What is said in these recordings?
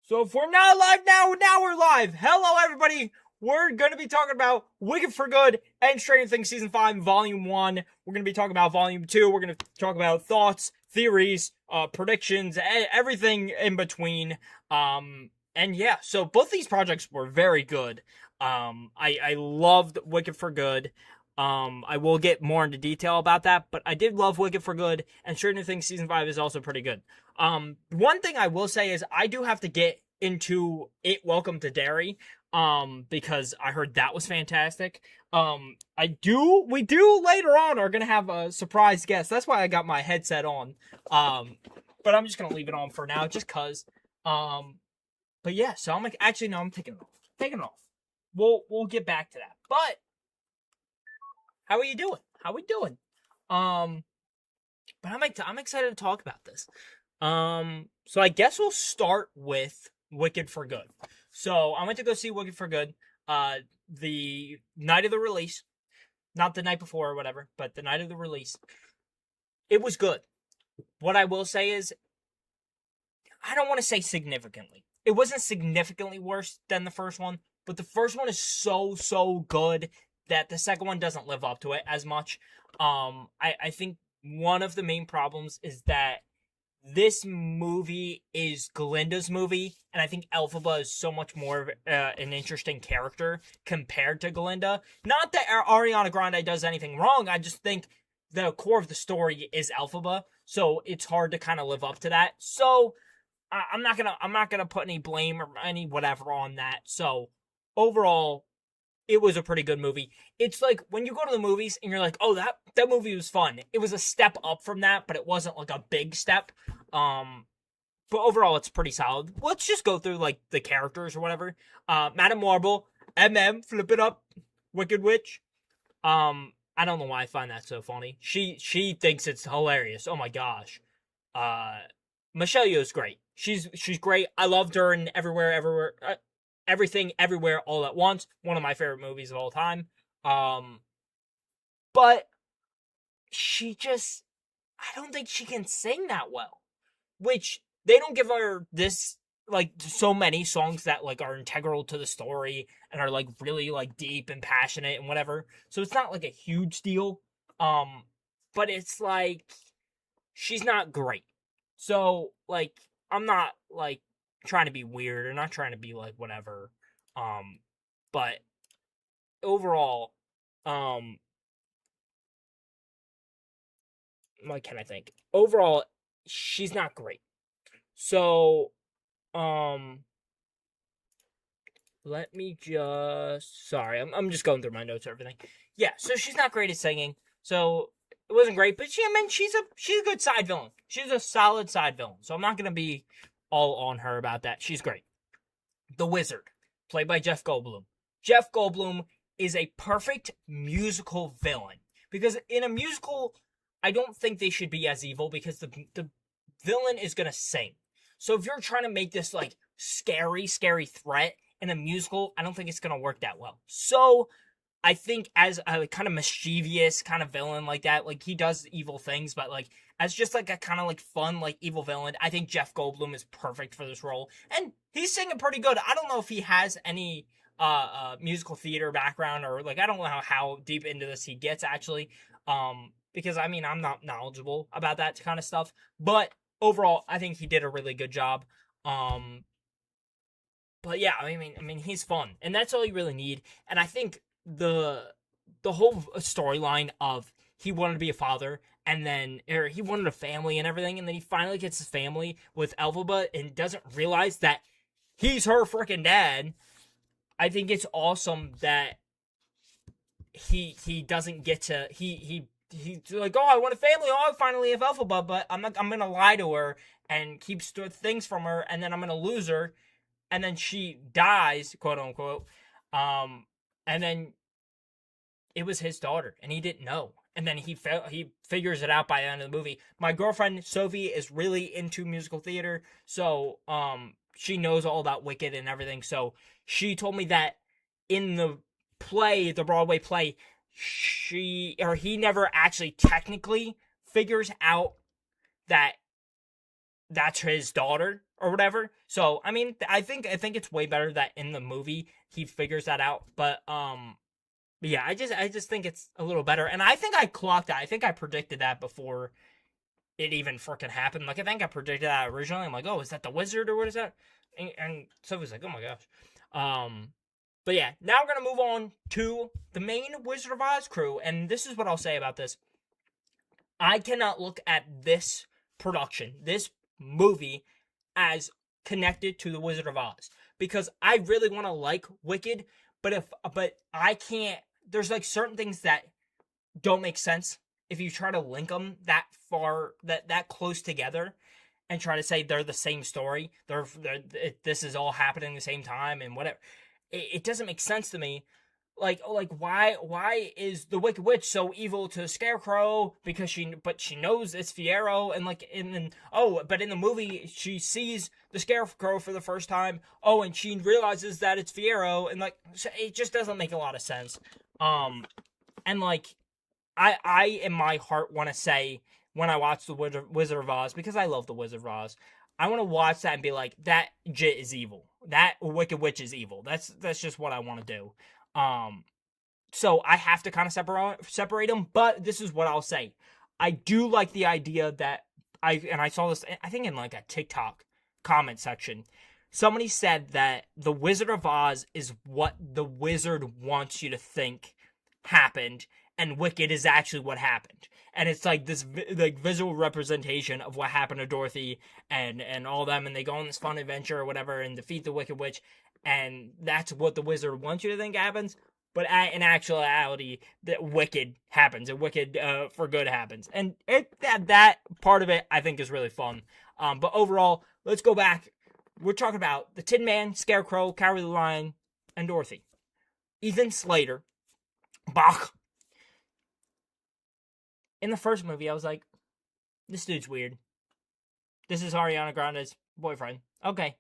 So if we're not live now we're live. Hello, everybody. We're going to be talking about Wicked for Good and Stranger Things Season 5, Volume 1. We're going to be talking about Volume 2. We're going to talk about thoughts, theories, predictions, everything in between. And yeah, so both these projects were very good. I loved Wicked for Good. I will get more into detail about that, but I did love Wicked for Good, and Stranger Things Season 5 is also pretty good. One thing I will say is I do have to get into it Welcome to Derry, because I heard that was fantastic. We do later on are gonna have a surprise guest. That's why I got my headset on. But I'm just gonna leave it on for now, just cause. But yeah, so I'm like, actually, no, I'm taking it off. Taking it off. We'll get back to that. But how are you doing? How we doing? But I'm excited to talk about this. So I guess we'll start with Wicked for Good. So I went to go see Wicked for Good, the night of the release, not the night before or whatever, but the night of the release. It was good. What I will say is, I don't want to say significantly. It wasn't significantly worse than the first one, but the first one is so good that the second one doesn't live up to it as much. I think one of the main problems is that this movie is Glinda's movie, and I think Elphaba is so much more of an interesting character compared to Glinda. Not that Ariana Grande does anything wrong, I just think the core of the story is Elphaba, so it's hard to kind of live up to that. So I'm not gonna put any blame or any whatever on that. So overall, it was a pretty good movie. It's like when you go to the movies and you're like, oh, that movie was fun. It was a step up from that, but it wasn't like a big step. But overall, it's pretty solid. Let's just go through like the characters or whatever. Madame Marble, flip it up, Wicked Witch. I don't know why I find that so funny. She thinks it's hilarious. Oh my gosh. Michelle Yeoh's great. She's great. I loved her in Everything, Everywhere, All at Once. One of my favorite movies of all time. But I don't think she can sing that well. Which, they don't give her this, like, so many songs that, like, are integral to the story and are, like, really, like, deep and passionate and whatever. So it's not, like, a huge deal. But it's, like, she's not great. So, like, I'm not, like, trying to be weird or not trying to be, like, whatever. But overall, what can I think? Overall, she's not great. So, let me just, sorry, I'm just going through my notes and everything. Yeah, so she's not great at singing. So, it wasn't great, but she's a good side villain. She's a solid side villain. So I'm not gonna be all on her about that. She's great. The Wizard, played by Jeff Goldblum. Jeff Goldblum is a perfect musical villain. Because in a musical, I don't think they should be as evil because the villain is going to sing. So if you're trying to make this like scary threat in a musical, I don't think it's going to work that well. So I think as a kind of mischievous kind of villain like that, like he does evil things, but like as just like a kind of like fun like evil villain, I think Jeff Goldblum is perfect for this role, and he's singing pretty good. I don't know if he has any musical theater background, or like I don't know how deep into this he gets actually, because I mean I'm not knowledgeable about that kind of stuff, but overall I think he did a really good job. But yeah, I mean he's fun, and that's all you really need, and I think the whole storyline of he wanted to be a father and then he wanted a family and everything, and then he finally gets his family with Elphaba and doesn't realize that he's her freaking dad. I think it's awesome that he doesn't get to he's like, oh, I want a family, oh, I finally have Elphaba, but I'm gonna lie to her and keep things from her, and then I'm gonna lose her, and then she dies, quote unquote, and then it was his daughter, and he didn't know. And then he figures it out by the end of the movie. My girlfriend, Sophie, is really into musical theater, so she knows all about Wicked and everything. So she told me that in the Broadway play, he never actually technically figures out that that's his daughter or whatever. So I mean, I think it's way better that in the movie he figures that out. But yeah, I just think it's a little better, and I think I clocked that. I think I predicted that before it even freaking happened. Like I think I predicted that originally. I'm like, oh, is that the wizard or what is that? And Sophie's like, oh my gosh. But yeah, now we're gonna move on to the main Wizard of Oz crew, and this is what I'll say about this. I cannot look at this production, this movie, as connected to the Wizard of Oz because I really want to like Wicked, but I can't. There's like certain things that don't make sense if you try to link them that far, that close together, and try to say they're the same story. This is all happening at the same time and whatever. It doesn't make sense to me. Like why is the Wicked Witch so evil to Scarecrow because she knows it's Fiero and then but in the movie she sees the Scarecrow for the first time, and she realizes that it's Fiero, and like it just doesn't make a lot of sense. And like I in my heart want to say when I watch the Wizard of Oz, because I love the Wizard of Oz, I want to watch that and be like, that Jit is evil. That Wicked Witch is evil. That's just what I want to do. So I have to kind of separate them, but this is what I'll say. I do like the idea that I saw this, I think in like a TikTok comment section. Somebody said that the Wizard of Oz is what the wizard wants you to think happened, and Wicked is actually what happened. And it's like this like visual representation of what happened to Dorothy and all them, and they go on this fun adventure or whatever and defeat the Wicked Witch, and that's what the wizard wants you to think happens. But in actuality, that Wicked happens, and Wicked for good happens, and that part of it I think is really fun. But overall, let's go back. We're talking about the Tin Man, Scarecrow, Cowardly Lion, and Dorothy. Ethan Slater, Bach. In the first movie, I was like, this dude's weird. This is Ariana Grande's boyfriend. Okay.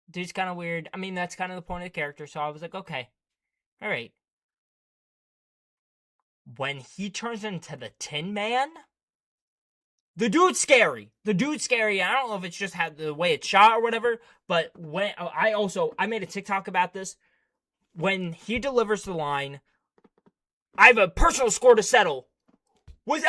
Dude's kind of weird. I mean, that's kind of the point of the character, so I was like, okay. Alright. When he turns into the Tin Man, the dude's scary. I don't know if it's just the way it's shot or whatever, but when I made a TikTok about this. When he delivers the line, I have a personal score to settle with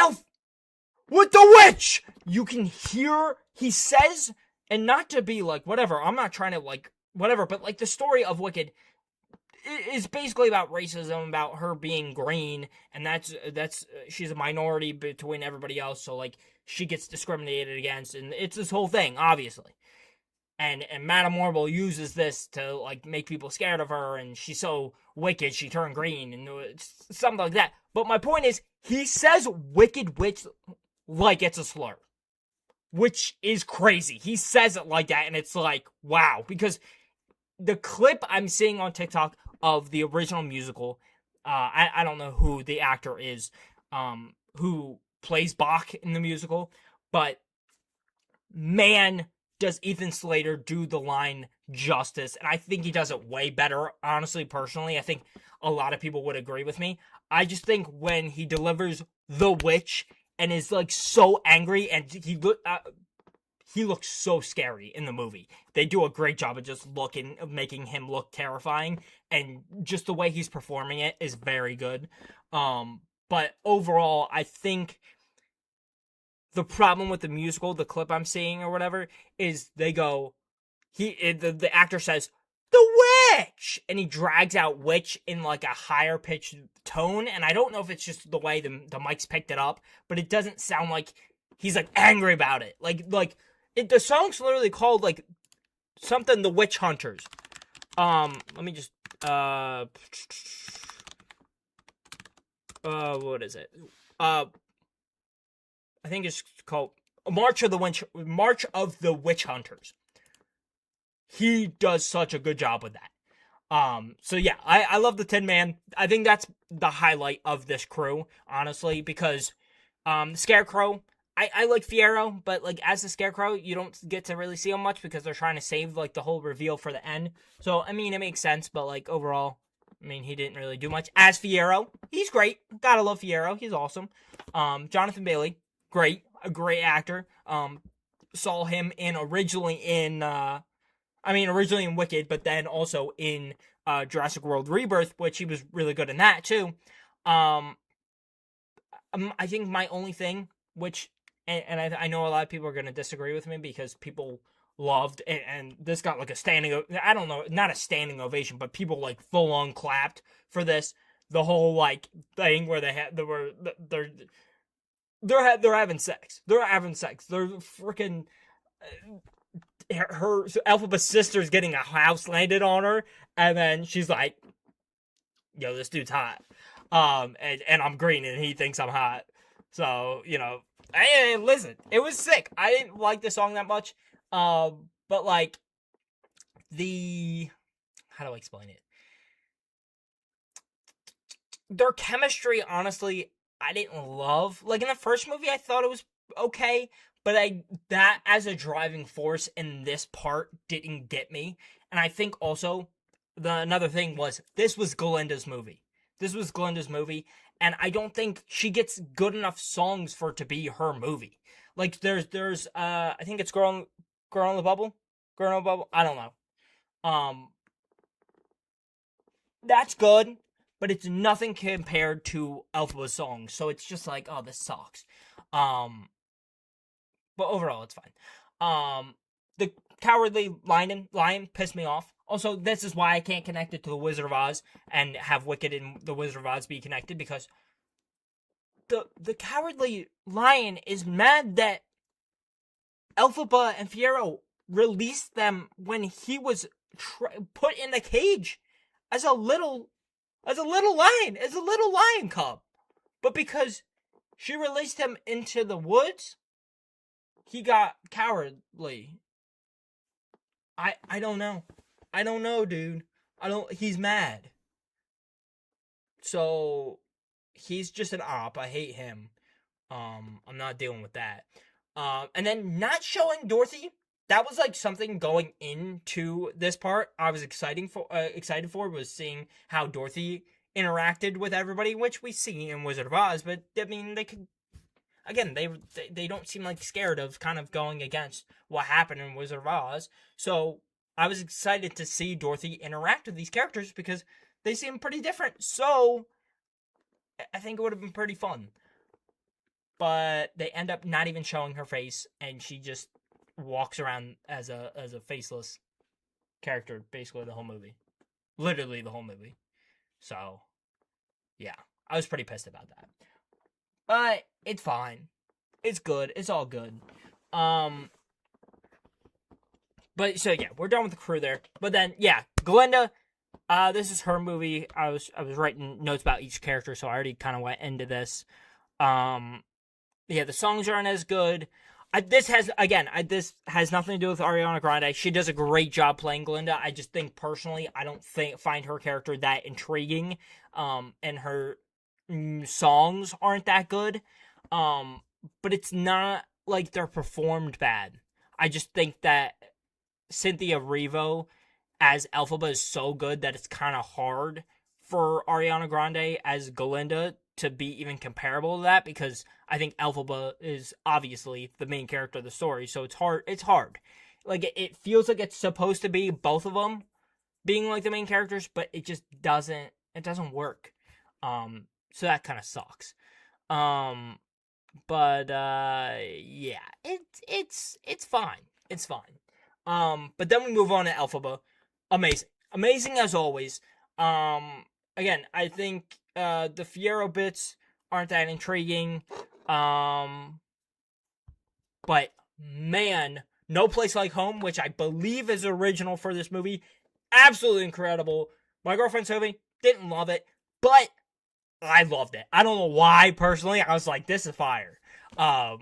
the witch. You can hear he says, and not to be like whatever. I'm not trying to like whatever, but like the story of Wicked is basically about racism, about her being green, and that's she's a minority between everybody else, so like she gets discriminated against, and it's this whole thing, obviously. And Madame Morble uses this to like make people scared of her, and she's so wicked she turned green, and something like that. But my point is, he says Wicked Witch like it's a slur, which is crazy. He says it like that, and it's like, wow. Because the clip I'm seeing on TikTok of the original musical, I don't know who the actor is who plays Bach in the musical, but man, does Ethan Slater do the line justice. And I think he does it way better, honestly, personally. I think a lot of people would agree with me. I just think when he delivers the witch and is like so angry, and he looks so scary in the movie. They do a great job of just making him look terrifying, and just the way he's performing it is very good. But overall, I think the problem with the musical, the clip I'm seeing or whatever, is they go, the actor says, the witch! And he drags out witch in like a higher pitched tone, and I don't know if it's just the way the mics picked it up, but it doesn't sound like he's like angry about it. The song's literally called like something the Witch Hunters. Let me just what is it? I think it's called March of the Witch Hunters. He does such a good job with that. So yeah, I love the Tin Man. I think that's the highlight of this crew, honestly, because Scarecrow, I like Fiero, but like as the Scarecrow, you don't get to really see him much because they're trying to save like the whole reveal for the end. So I mean, it makes sense, but like overall, I mean, he didn't really do much. As Fiero, he's great. Gotta love Fiero. He's awesome. Jonathan Bailey, great, a great actor. saw him in originally in originally in Wicked, but then also in Jurassic World Rebirth, which he was really good in that too. Um, I think my only thing, which and I know a lot of people are going to disagree with me because people loved and this got like a standing, I don't know, not a standing ovation, but people like full on clapped for this. The whole like thing where they're having sex. They're having sex. They're freaking her Alphaba's sister's getting a house landed on her, and then she's like, "Yo, this dude's hot." And I'm green, and he thinks I'm hot. So hey, listen, it was sick. I didn't like the song that much, but like how do I explain it? Their chemistry, honestly, I didn't love. Like in the first movie, I thought it was okay, but that as a driving force in this part didn't get me. And I think also another thing was this was Glinda's movie. This was Glinda's movie, and I don't think she gets good enough songs for it to be her movie. Like there's I think it's Girl in the Bubble, I don't know. That's good, but it's nothing compared to Alpha's songs. So it's just like, oh, this sucks. But overall, it's fine. The Cowardly Lion pissed me off. Also, this is why I can't connect it to the Wizard of Oz and have Wicked and the Wizard of Oz be connected, because the Cowardly Lion is mad that Elphaba and Fiyero released them when he was put in the cage as a little lion cub. But because she released him into the woods, he got cowardly. I don't know. I don't know, dude. He's mad. So he's just an op. I hate him. I'm not dealing with that. And then not showing Dorothy, that was like something going into this part I was excited for was seeing how Dorothy interacted with everybody, which we see in Wizard of Oz, but I mean they could, again, they don't seem like scared of kind of going against what happened in Wizard of Oz. So I was excited to see Dorothy interact with these characters because they seem pretty different. So I think it would have been pretty fun. But they end up not even showing her face, and she just walks around as a faceless character basically the whole movie. Literally the whole movie. So, yeah. I was pretty pissed about that. But it's fine. It's good. It's all good. But so yeah, we're done with the crew there. But then yeah, Glinda, this is her movie. I was writing notes about each character, so I already kind of went into this. Yeah, the songs aren't as good. This has nothing to do with Ariana Grande. She does a great job playing Glinda. I just think personally, I don't find her character that intriguing. And her songs aren't that good. But it's not like they're performed bad. I just think that Cynthia Erivo as Elphaba is so good that it's kind of hard for Ariana Grande as Glinda to be even comparable to that, because I think Elphaba is obviously the main character of the story, so it's hard. Like, it feels like it's supposed to be both of them being like the main characters, but it just doesn't work. So that kind of sucks. But yeah, it's fine. It's fine. But then we move on to Elphaba. Amazing as always. Again, I think the Fiyero bits aren't that intriguing. But man, No Place Like Home, which I believe is original for this movie, absolutely incredible. My girlfriend Sophie didn't love it, but I loved it. I don't know why personally. I was like, this is fire. I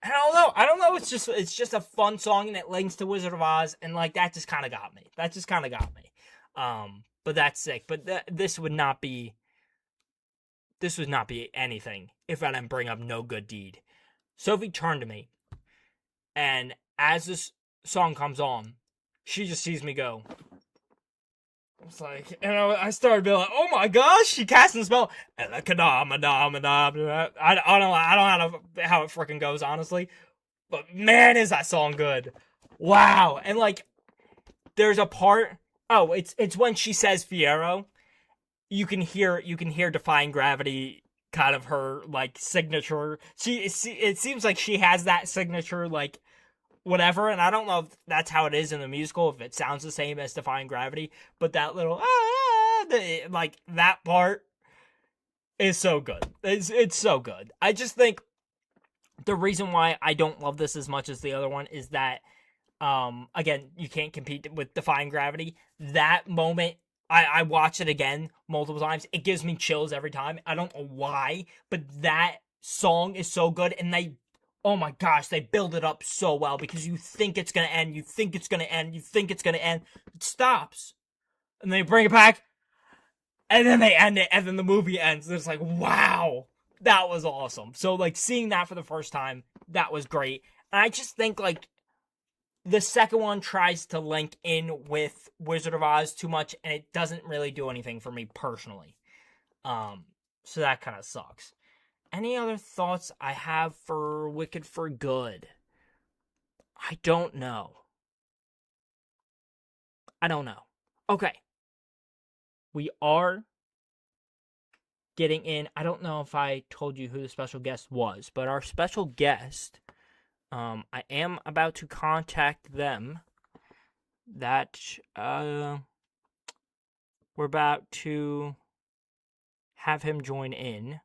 don't know. It's just a fun song, and it links to Wizard of Oz, and like that just kind of got me. But that's sick. But this would not be anything if I didn't bring up No Good Deed. Sophie turned to me, and as this song comes on, she just sees me go. It's like, and I started being like, oh my gosh, she casting the spell. I don't know how it freaking goes, honestly. But man, is that song good. Wow. And like there's a part, oh, it's when she says Fiero. You can hear Defying Gravity, kind of her like signature. It seems like she has that signature like whatever, and I don't know if that's how it is in the musical, if it sounds the same as Defying Gravity, but that little like that part is so good. It's so good. I just think the reason why I don't love this as much as the other one is that again, you can't compete with Defying Gravity. That moment, I watch it again multiple times. It gives me chills every time. I don't know why, but that song is so good, and oh my gosh, they build it up so well because you think it's gonna end, you think it's gonna end, you think it's gonna end. It stops, and they bring it back, and then they end it, and then the movie ends. And it's like, wow, that was awesome. So like seeing that for the first time, that was great. And I just think like the second one tries to link in with Wizard of Oz too much, and it doesn't really do anything for me personally. So that kind of sucks. Any other thoughts I have for Wicked for Good? I don't know. Okay. We are getting in. I don't know if I told you who the special guest was, but our special guest, I am about to contact them. That we're about to have him join in.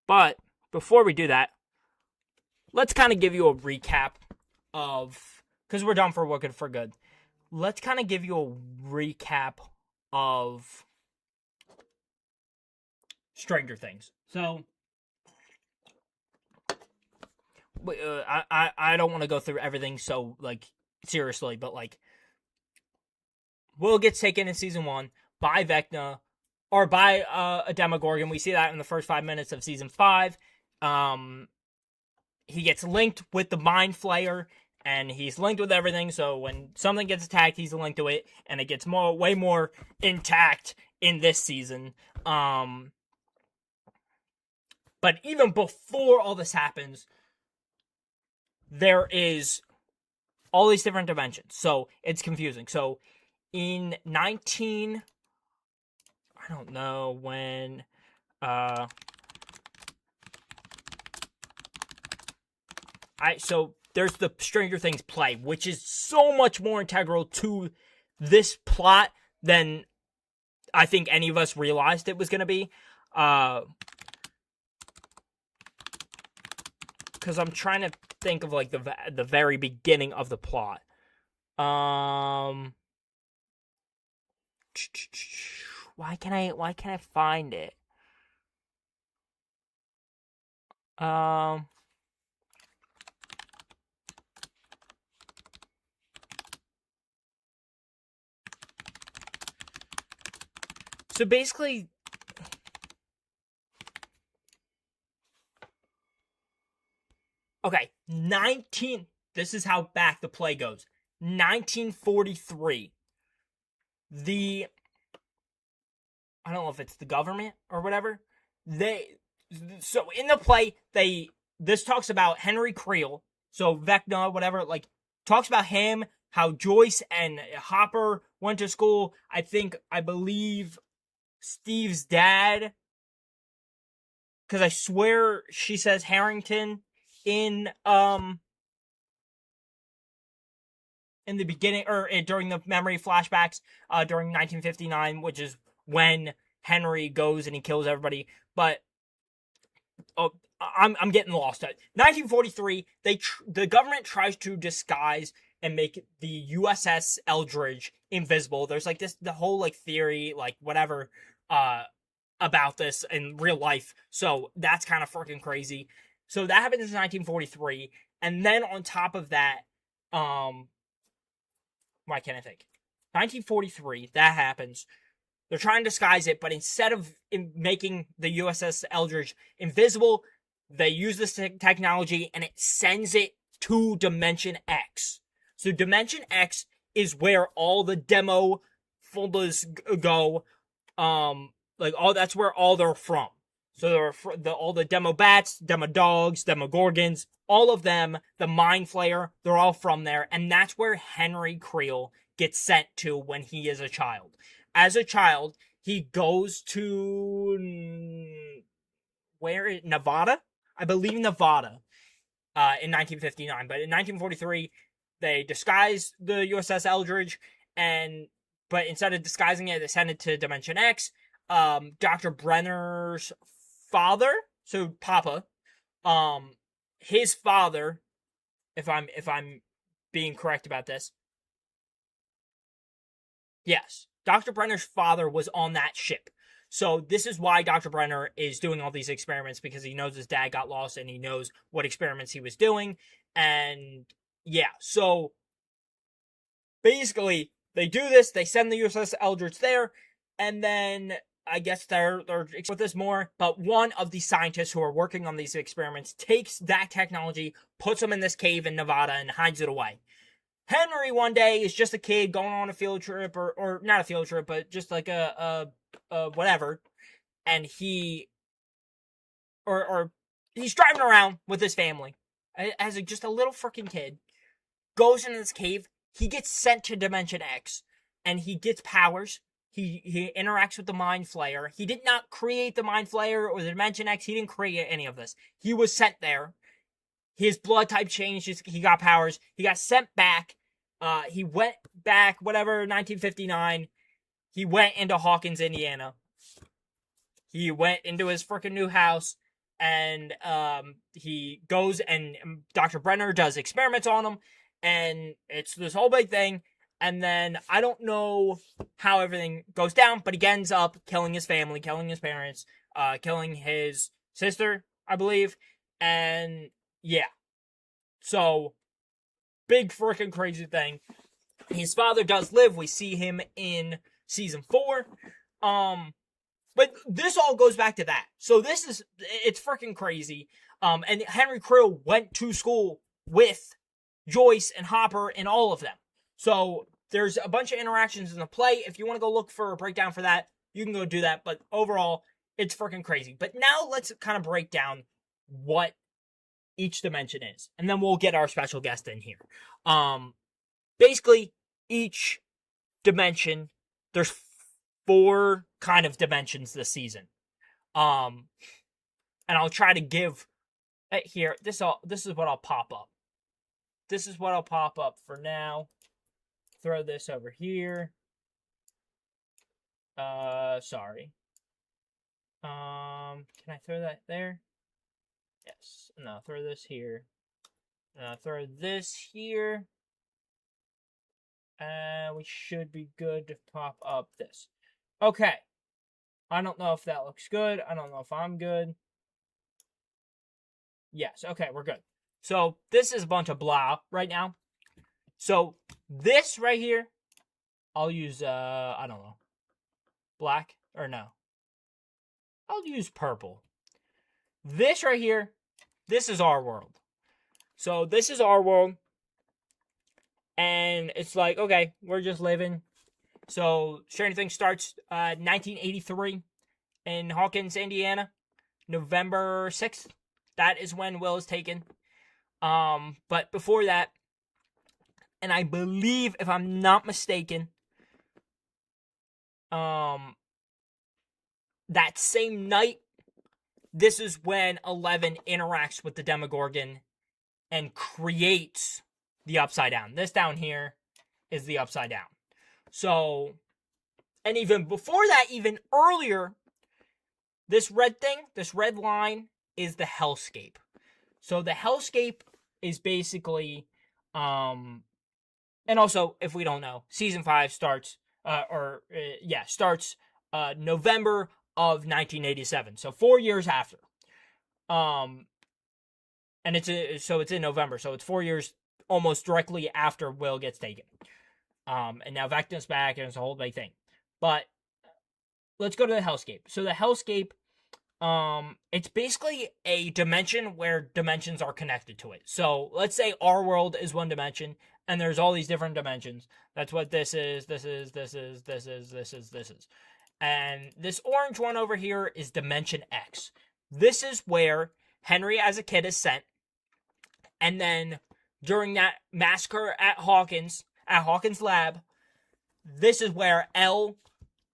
But before we do that, let's kind of give you a recap of, because we're done for Wicked for Good. Let's kind of give you a recap of Stranger Things. So, I don't want to go through everything so like seriously, but like Will gets taken in season 1 by Vecna or by a Demogorgon. We see that in the first 5 minutes of season 5. He gets linked with the Mind Flayer, and he's linked with everything. So when something gets attacked, he's linked to it, and it gets way more intact in this season. But even before all this happens, there is all these different dimensions. So it's confusing. So in I don't know when, so there's the Stranger Things play, which is so much more integral to this plot than I think any of us realized it was going to be. Because I'm trying to think of like the very beginning of the plot. Why can't I find it? So basically, okay, this is how back the play goes. 1943. I don't know if it's the government or whatever. So in the play, this talks about Henry Creel. So Vecna, whatever, like talks about him, how Joyce and Hopper went to school. I believe Steve's dad, because I swear she says Harrington in the beginning or during the memory flashbacks during 1959, which is when Henry goes and he kills everybody. But I'm getting lost. 1943, the government tries to disguise and make the USS Eldridge invisible. There's like the whole like theory, like whatever, about this in real life. So that's kind of freaking crazy. So that happens in 1943, and then on top of that, why can't I think? 1943, that happens. They're trying to disguise it, but instead of making the USS Eldridge invisible, they use this technology and it sends it to Dimension X. So Dimension X is where all the demo folders go Like all that's where all they're from. So all the demo bats, demo dogs, demo gorgons, all of them, the mind flayer, they're all from there, and that's where Henry Creel gets sent to when he is a child. As a child, he goes to where Nevada, I believe Nevada, in 1959. But in 1943, they disguised the USS Eldridge, but instead of disguising it, they sent it to Dimension X. Dr. Brenner's father, so Papa, his father, if I'm being correct about this, yes, Dr. Brenner's father was on that ship. So this is why Dr. Brenner is doing all these experiments, because he knows his dad got lost and he knows what experiments he was doing. And yeah, so basically they do this, they send the USS Eldridge there, and then I guess they're with this more, but one of the scientists who are working on these experiments takes that technology, puts them in this cave in Nevada, and hides it away. Henry one day is just a kid going on a field trip, or not a field trip, but just like a whatever, and he's driving around with his family as just a little freaking kid, goes into this cave, he gets sent to Dimension X, and he gets powers. He interacts with the Mind Flayer. He did not create the Mind Flayer or the Dimension X. He didn't create any of this. He was sent there. His blood type changed. He got powers. He got sent back. He went back, 1959. He went into Hawkins, Indiana. He went into his freaking new house, and he goes and Dr. Brenner does experiments on him, and it's this whole big thing. And then I don't know how everything goes down, but he ends up killing his family, killing his parents, killing his sister, I believe. And yeah. So, big freaking crazy thing. His father does live. We see him in season 4. But this all goes back to that. So it's freaking crazy. And Henry Creel went to school with Joyce and Hopper and all of them. So there's a bunch of interactions in the play. If you want to go look for a breakdown for that, you can go do that. But overall, it's freaking crazy. But now let's kind of break down what each dimension is. And then we'll get our special guest in here. Basically, each dimension, there's 4 kind of dimensions this season. And I'll try to give here, this is what I'll pop up. This is what I'll pop up for now. Throw this over here. Sorry. Can I throw that there? Yes. No, throw this here. Throw this here. We should be good to pop up this. Okay. I don't know if that looks good. I don't know if I'm good. Yes. Okay, we're good. So, this is a bunch of blah right now. So, this right here, I'll use, I don't know, black, or no. I'll use purple. This right here, this is our world. So, this is our world. And it's like, okay, we're just living. So, Stranger Things starts 1983 in Hawkins, Indiana, November 6th. That is when Will is taken. But before that, and I believe, if I'm not mistaken, that same night, this is when 11 interacts with the Demogorgon and creates the Upside Down. This down here is the Upside Down. So, and even before that, even earlier, this red thing, this red line is the Hellscape. So the Hellscape is basically, and also, if we don't know, season 5 starts, November of 1987. So 4 years after. And it's in November. So it's 4 years almost directly after Will gets taken. And now Vecna's back, and it's a whole big thing. But let's go to the Hellscape. So the Hellscape, it's basically a dimension where dimensions are connected to it. So let's say our world is one dimension, and there's all these different dimensions. That's what this is. And this orange one over here is Dimension X. This is where Henry as a kid is sent. And then during that massacre at Hawkins lab, this is where Elle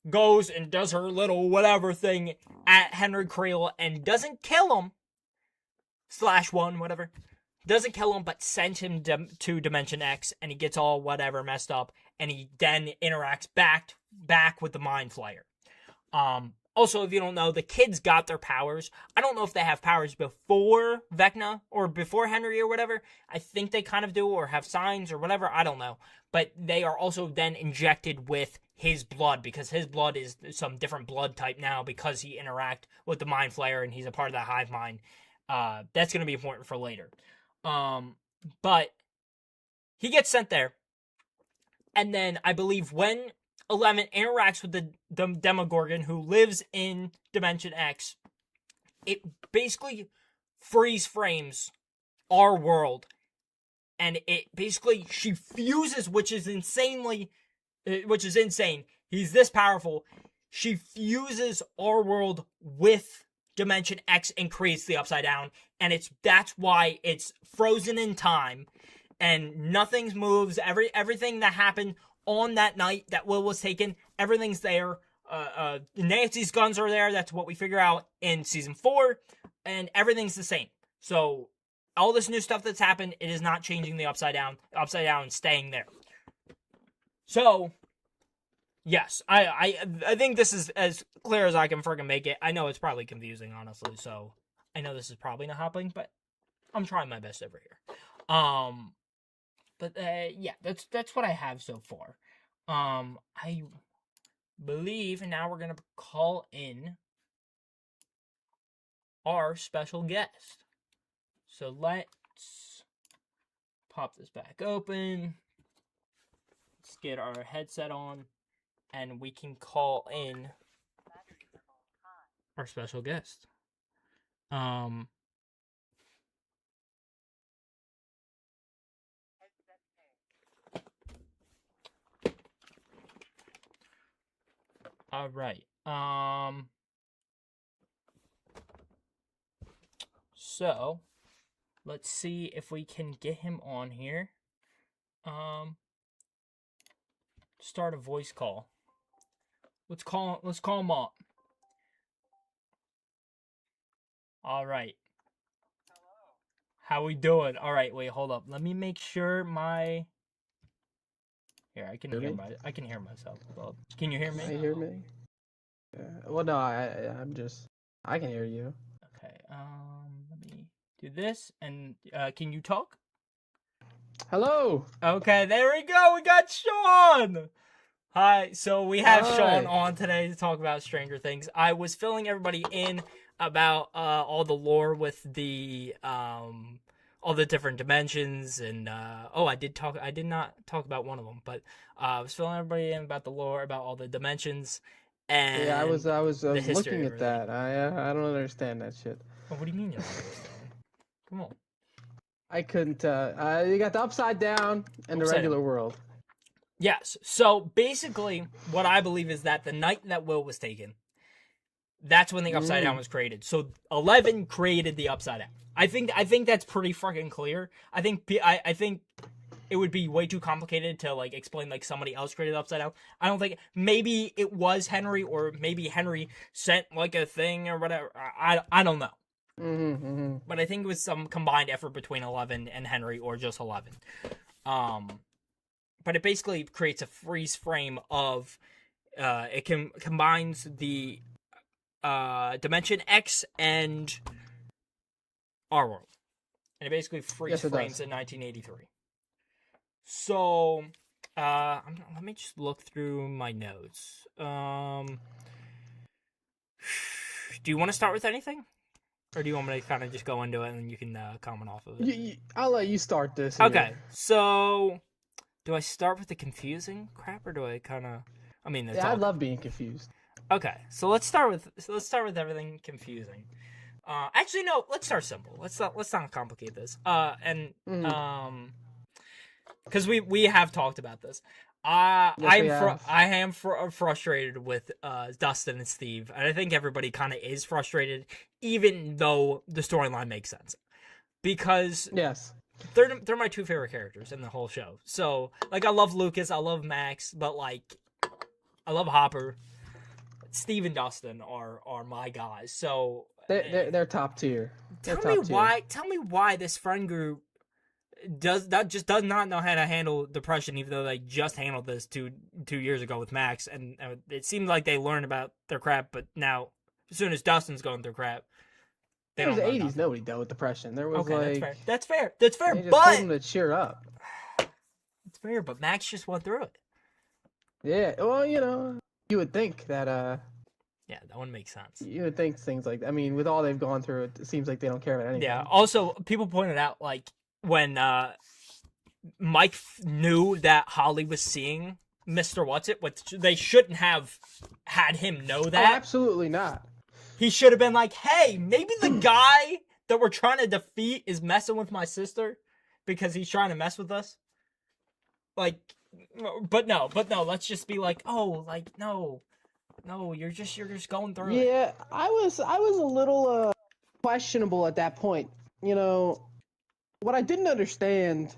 goes and does her little whatever thing at Henry Creel and doesn't kill him. /1, whatever. Doesn't kill him, but sends him to Dimension X, and he gets all whatever messed up, and he then interacts back with the Mind Flayer. Also, if you don't know, the kids got their powers. I don't know if they have powers before Vecna or before Henry or whatever. I think they kind of do, or have signs or whatever. I don't know. But they are also then injected with his blood, because his blood is some different blood type now because he interact with the Mind Flayer and he's a part of that hive mind. That's going to be important for later. But he gets sent there. And then I believe when 11 interacts with the Demogorgon who lives in Dimension X, it basically freeze frames our world. And it basically, she fuses, which is insane. He's this powerful. She fuses our world with Dimension X and creates the Upside Down. And that's why it's frozen in time. And nothing moves. Everything that happened on that night that Will was taken, everything's there. Nancy's guns are there. That's what we figure out in season 4. And everything's the same. So all this new stuff that's happened, it is not changing the Upside Down. The Upside Down is staying there. So, yes, I think this is as clear as I can freaking make it. I know it's probably confusing, honestly. So I know this is probably not happening, but I'm trying my best over here. But yeah, that's what I have so far. I believe now we're gonna call in our special guest. So let's pop this back open. Let's get our headset on, and we can call in our special guest. All right. So let's see if we can get him on here. Start a voice call. Let's call him up. All right. Hello. How we doing? All right, wait, hold up. Let me make sure my Here, I can hear myself. Well, can you hear me? Can you hear me? Yeah. Well, no, I can hear you. Okay. Let me do this, and can you talk? Hello. Okay, there we go. We got Sean. Hi. So we have Hi. Sean on today to talk about Stranger Things. I was filling everybody in about all the lore with the all the different dimensions, and I did not talk about one of them, but I was filling everybody in about the lore, about all the dimensions, and Yeah, I was the history looking of at that. I don't understand that shit. Oh, what do you mean you don't understand? Come on. I couldn't. You got the upside down and the Upside regular world. Yes. So basically, what I believe is that the night that Will was taken, that's when the Upside Down was created. So 11 created the Upside Down. I think that's pretty fucking clear. I think it would be way too complicated to like explain like somebody else created the Upside Down. I don't think, maybe it was Henry, or maybe Henry sent like a thing or whatever. I don't know. But I think it was some combined effort between 11 and Henry, or just 11. But it basically creates a freeze frame of it combines the Dimension X and our world, and it basically freeze frames in 1983. So let me just look through my notes. Do you want to start with anything, or do you want me to kind of just go into it and you can comment off of it? I'll let you start this. Okay, so do I start with the confusing crap, or do I kind of? I mean, I love being confused. Okay, so let's start with everything confusing. Actually, no. Let's start simple. Let's not complicate this. Because we have talked about this. Yes, we have. I am frustrated with Dustin and Steve, and I think everybody kind of is frustrated, even though the storyline makes sense, because Yes. they're my two favorite characters in the whole show. So like, I love Lucas, I love Max, but like, I love Hopper. Steve and Dustin are my guys. So They're top tier. They're tell me top tier. why this friend group does not know how to handle depression, even though they just handled this 2 years ago with Max, and it seemed like they learned about their crap, but now as soon as Dustin's going through crap, they It was don't the learn 80s. nothing. Nobody dealt with depression. There was Okay, like that's fair. That's fair. they just But told them to cheer up. it's fair. But Max just went through it. Yeah. Well, you would think that Yeah, that one makes sense. you would think things like, I mean, with all they've gone through, it seems like they don't care about anything. Yeah. Also, people pointed out, like, when Mike knew that Holly was seeing Mr. What's-It, which they shouldn't have had him know Oh, that. absolutely not. He should have been like, hey, maybe the guy that we're trying to defeat is messing with my sister because he's trying to mess with us. Like, but no, let's just be like, oh, like, no, you're just going through it. Yeah, I was a little questionable at that point. What I didn't understand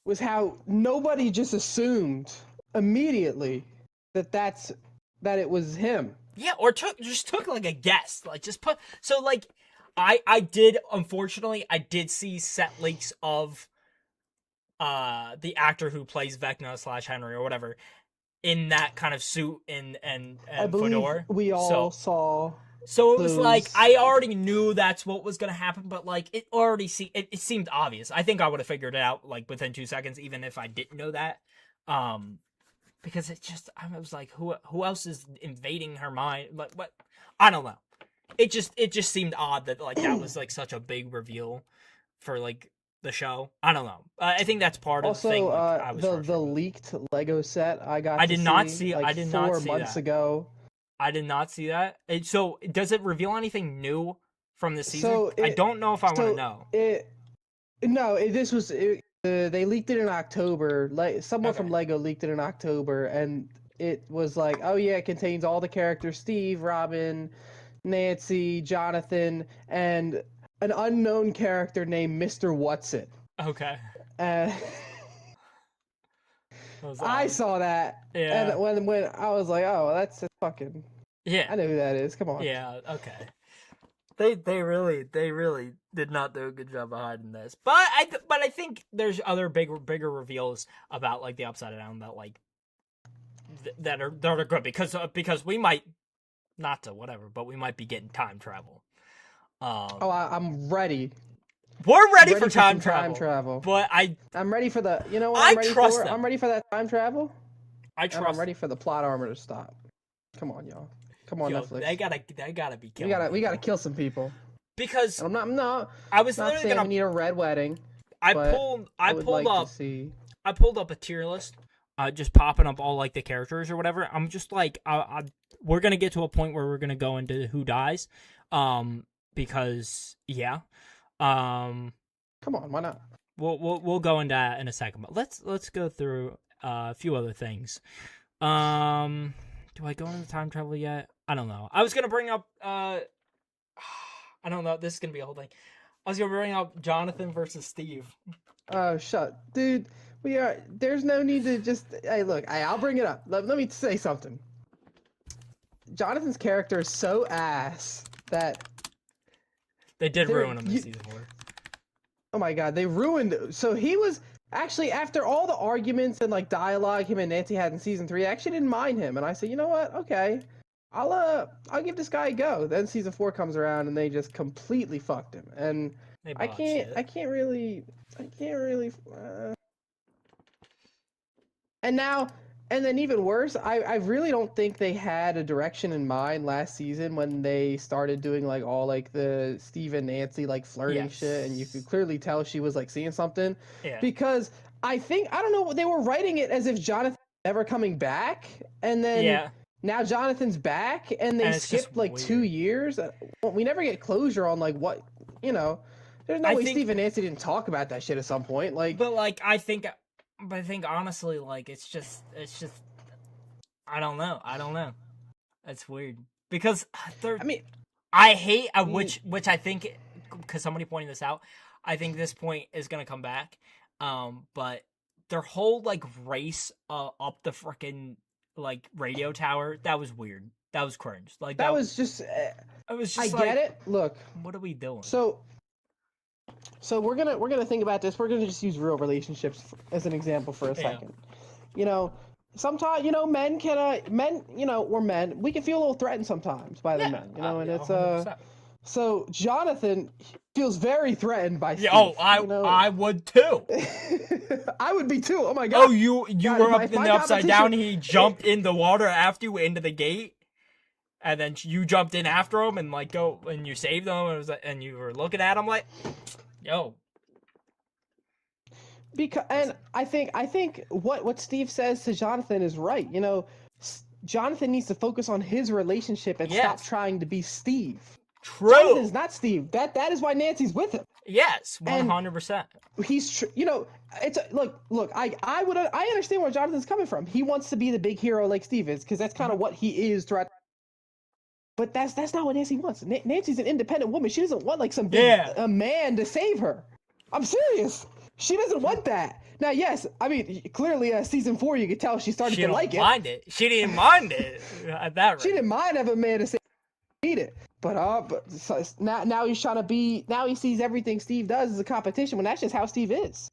was how nobody just assumed immediately that it was him. Yeah, or took like a guess, like just put. So like, I did, unfortunately, I did see set leaks of the actor who plays Vecna / Henry or whatever in that kind of suit and I believe fedora. we all saw. So it was those. like, I already knew that's what was gonna happen, but like, it seemed obvious. I think I would have figured it out like within 2 seconds, even if I didn't know that. Because I was like, who else is invading her mind? Like, what? I don't know. It just seemed odd that like that was like such a big reveal for like the show. I don't know. I think that's part of the thing. Also, Like, I was the frustrated with. leaked Lego set I got. I to did not see, see. like, I did not 4 see months that. ago. I did not see that. So does it reveal anything new from the season? So I don't know if I want to know. They leaked it in October. Like, someone from Okay. Lego leaked it in October, and it was like, oh yeah, it contains all the characters: Steve, Robin, Nancy, Jonathan, and an unknown character named Mr. What's-It. Okay. Uh, I saw that, Yeah. and when I was like, oh, that's fucking. Yeah. I know who that is. Come on. Yeah. Okay. They really did not do a good job of hiding this. But I think there's other bigger reveals about like the Upside Down that like that are good because we might not to whatever, but we might be getting time travel. I'm ready. We're ready Ready for for time some travel. But I'm ready for the. You know what? I I'm ready trust for. them. I'm ready for that time travel. I And trust. I'm ready for the plot armor to stop. Come on, y'all. Come on, Yo, Netflix. they gotta be killing. we gotta people. kill some people. Because And I'm not I was not literally saying gonna. we need a red wedding. I but pulled would pulled like up. to see. I pulled up a tier list, just popping up all like the characters or whatever. I'm just like, we're gonna get to a point where we're gonna go into who dies, because yeah, Come on, why not? we'll go into that in a second. But let's go through a few other things. Do I go into time travel yet? I don't know. I was gonna bring up I don't know. This is gonna be a whole thing. I was gonna bring up Jonathan versus Steve. Oh, dude. There's no need to just. Hey, look. I'll bring it up. Let me say something. Jonathan's character is so ass that. They did ruin him in you- season 4. Oh my god, they ruined. So he was actually, after all the arguments and like dialogue him and Nancy had in season 3, I actually didn't mind him, and I said, you know what? Okay, I'll give this guy a go. Then season 4 comes around and they just completely fucked him, and They I botched it. can't really. And then even worse, I really don't think they had a direction in mind last season when they started doing like all like the Steve and Nancy like flirting Yes. shit, and you could clearly tell she was like seeing something. Yeah. Because I don't know, they were writing it as if Jonathan was never coming back, and then Yeah. now Jonathan's back, and they And it's just skipped like weird. 2 years. We never get closure on like what, There's no I way think- Steve and Nancy didn't talk about that shit at some point. Like, But like, I think But I think honestly, like it's just I don't know. That's weird because I mean, I hate which I think because somebody pointed this out. I think this point is gonna come back. But their whole like race up the freaking like radio tower, that was weird. That was cringe. Like that was just. I was I just get it. Look, what are we doing? So we're gonna think about this. We're gonna just use real relationships as an example for a second. You know, sometimes men can we're men. We can feel a little threatened sometimes by the men. And it's 100%. So Jonathan feels very threatened by Steve. Yeah, I would too. I would be too. Oh my god. Oh, you God, were up in the upside down. He jumped in the water after you into the gate, and then you jumped in after him and like go and you saved him. And it was and you were looking at him like, yo. And I think what Steve says to Jonathan is right. Jonathan needs to focus on his relationship and stop trying to be Steve. True. Jonathan's not Steve. That is why Nancy's with him. Yes, 100%. He's it's look. I understand where Jonathan's coming from. He wants to be the big hero like Steve is because that's kind of what he is throughout. But that's not what Nancy wants. Nancy's an independent woman. She doesn't want like some big a man to save her. I'm serious. She doesn't want that. Now, yes, I mean clearly season 4 you could tell she started to like it. She didn't mind it at that rate. She didn't mind having a man to save it. But now he's trying to be. Now he sees everything Steve does as a competition when that's just how Steve is.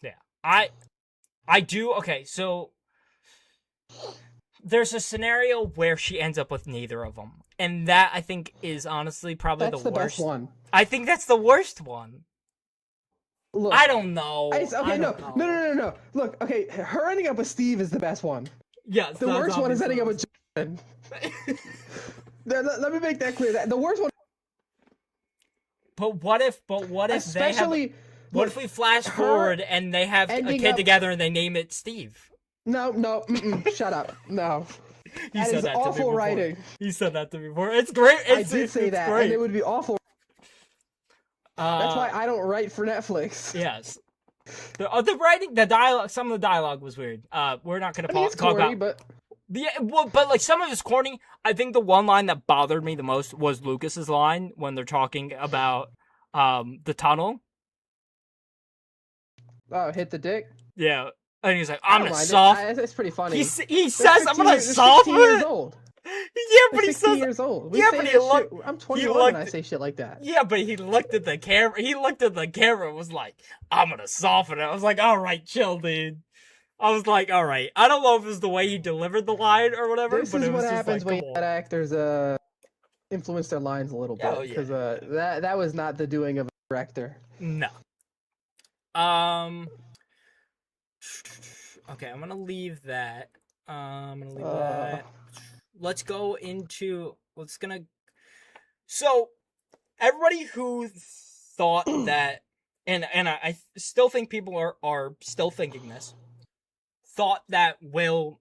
Yeah, I do. Okay, so there's a scenario where she ends up with neither of them, and that I think is honestly probably that's the worst best one. I think that's the worst one. Look, I don't know. No. Look, okay, her ending up with Steve is the best one. Yeah, the worst one is ending up with Jonathan. Let me make that clear. The worst one. But what if Especially, what if we flash forward and they have a kid together and they name it Steve? No, shut up. No. He said that awful to me before. writing. He said that to me before. It's great. I did say that, great. and it would be awful. That's why I don't write for Netflix. Yes. The writing, the dialogue, some of the dialogue was weird. We're not going to talk corny, about. But... Yeah, but like some of it's corny. I think the one line that bothered me the most was Lucas's line when they're talking about the tunnel. Oh, hit the dick? Yeah. And he's like, I'm gonna soften. It's pretty funny. He says, I'm gonna soften it. Years old. Yeah, but he says. Years old. I'm 21 and I say shit like that. Yeah, but he looked at the camera. He looked at the camera and was like, I'm gonna soften it. I was like, all right, chill, dude. I was like, all right. I don't know if it was the way he delivered the line or whatever. This but is it was what happens like, when you let actors influence their lines a little bit. Because that was not the doing of a director. No. Okay, I'm gonna leave that. Let's go into. So, everybody who thought that, and I still think people are still thinking this, thought that Will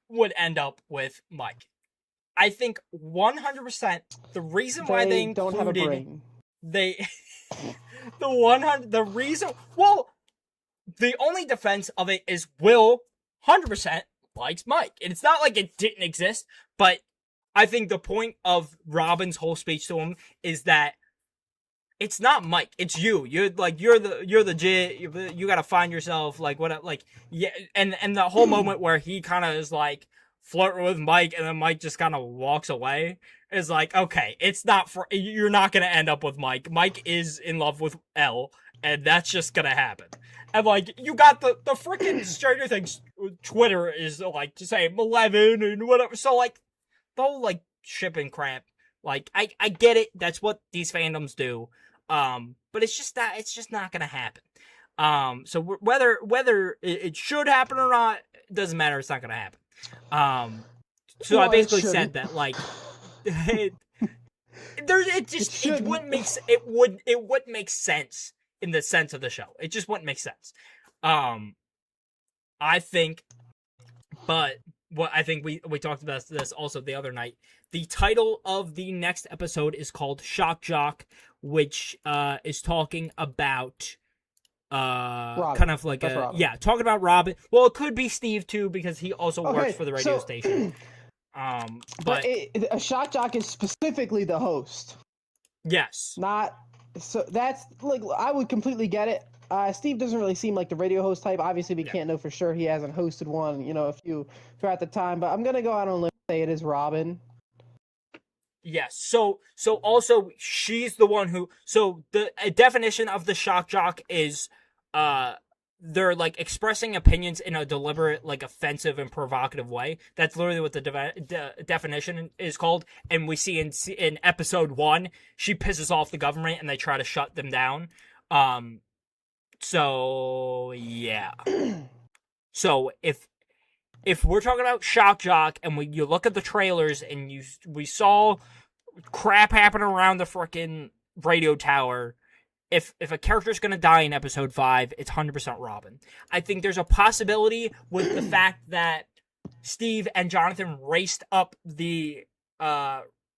would end up with Mike. I think 100% the reason why they included don't have a brain. The only defense of it is Will 100% likes Mike. And it's not like it didn't exist, but I think the point of Robin's whole speech to him is that it's not Mike, it's you. You're the jit. You gotta find yourself, and the whole moment where he kind of is like flirting with Mike, and then Mike just kind of walks away. Is like, okay, you're not gonna end up with Mike. Mike is in love with Elle, and that's just gonna happen. And like, you got the freaking Stranger Things Twitter is like to say 11 and whatever. So like, the whole like shipping crap. Like, I get it. That's what these fandoms do. But it's just not gonna happen. So whether it should happen or not, it doesn't matter. It's not gonna happen. So I basically said that like, it wouldn't make sense in the sense of the show. It just wouldn't make sense. I think, but what I think we talked about this also the other night. The title of the next episode is called Shock Jock, which is talking about Robin. kind of like That's Robin. talking about Robin. Well, it could be Steve too because he also works for the radio station. But a shock jock is specifically the host. Yes. Not so that's like I would completely get it. Steve doesn't really seem like the radio host type. Obviously, we can't know for sure. He hasn't hosted one, a few throughout the time. But I'm gonna go out on a limb and say it is Robin. Yes. So also she's the one who. So the definition of the shock jock is, they're like expressing opinions in a deliberate, like offensive and provocative way. That's literally what the definition is called. And we see in episode 1, she pisses off the government and they try to shut them down. So yeah. So if we're talking about shock jock and you look at the trailers and we saw crap happen around the frickin' radio tower. If a character's gonna die in episode 5, it's 100% Robin. I think there's a possibility with the fact that Steve and Jonathan raced up the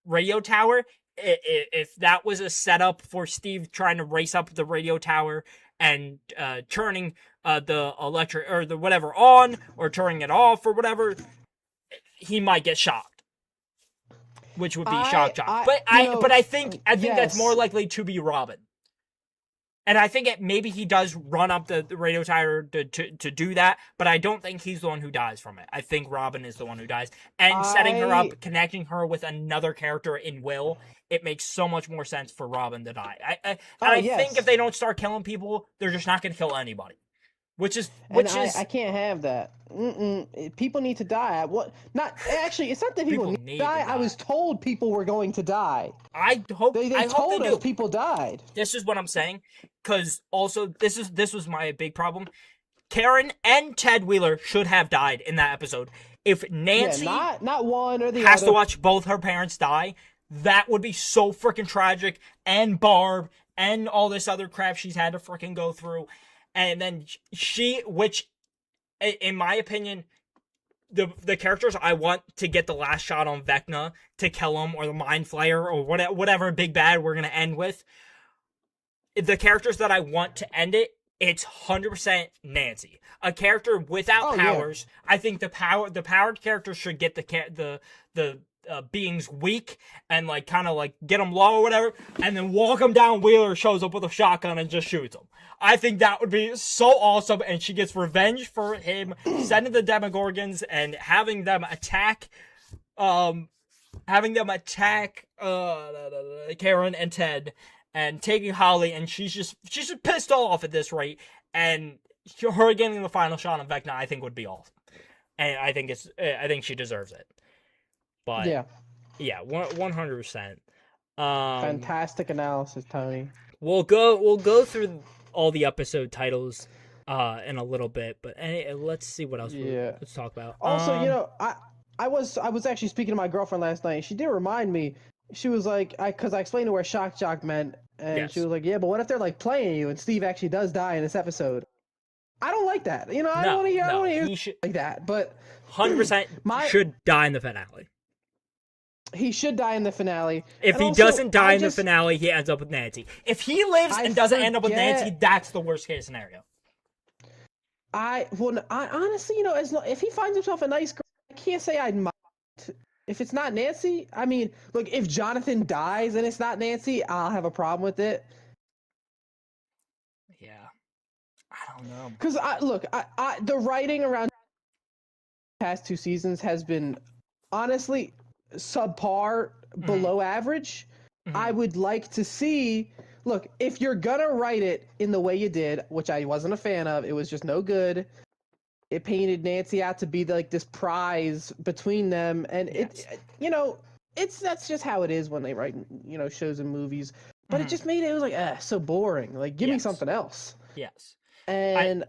radio tower. If that was a setup for Steve trying to race up the radio tower and turning the electric or the whatever on or turning it off or whatever, he might get shocked, which would be shock jock. But I think that's more likely to be Robin. And I think maybe he does run up the radio tower to do that, but I don't think he's the one who dies from it. I think Robin is the one who dies. And setting her up, connecting her with another character in Will, it makes so much more sense for Robin to die. I think if they don't start killing people, they're just not going to kill anybody. I can't have that. People need to die. It's not that people need to die. I was told people were going to die. I hope they told us people died. This is what I'm saying, because also this was my big problem. Karen and Ted Wheeler should have died in that episode. If Nancy not one or the other has to watch both her parents die, that would be so freaking tragic. And Barb and all this other crap she's had to freaking go through. And then which, in my opinion, the characters I want to get the last shot on Vecna to kill him, or the Mind Flayer, or whatever big bad we're going to end with, the characters that I want to end it, it's 100% Nancy. A character without powers. Yeah. I think the powered character should get the beings weak and like kind of like get them low or whatever, and then walk them down. Wheeler shows up with a shotgun and just shoots them. I think that would be so awesome, and she gets revenge for him sending the Demogorgons and having them attack Karen and Ted and taking Holly, and she's just pissed off at this rate, and her getting the final shot on Vecna I think would be awesome, and I think she deserves it. But yeah, 100%. Fantastic analysis, Tony. We'll go through all the episode titles in a little bit, but let's see what else let's talk about. Also, I was actually speaking to my girlfriend last night. She did remind me. She was like, because I explained to her what shock jock meant, and she was like, yeah, but what if they're like playing you and Steve actually does die in this episode? I don't like that. I don't want to hear like that. But 100% should die in the finale. He should die in the finale. If he doesn't die in the finale, he ends up with Nancy. If he lives and doesn't end up with Nancy, that's the worst case scenario. I honestly, if he finds himself a nice girl, I can't say I'd mind. If it's not Nancy, I mean, look, if Jonathan dies and it's not Nancy, I'll have a problem with it. Yeah, I don't know. Because the writing around the past 2 seasons has been honestly subpar, below average. I would like to see. Look, if you're gonna write it in the way you did, which I wasn't a fan of, it was just no good. It painted Nancy out to be like this prize between them, and that's just how it is when they write, shows and movies. But it just made it was like so boring. Like, give me something else. Yes. And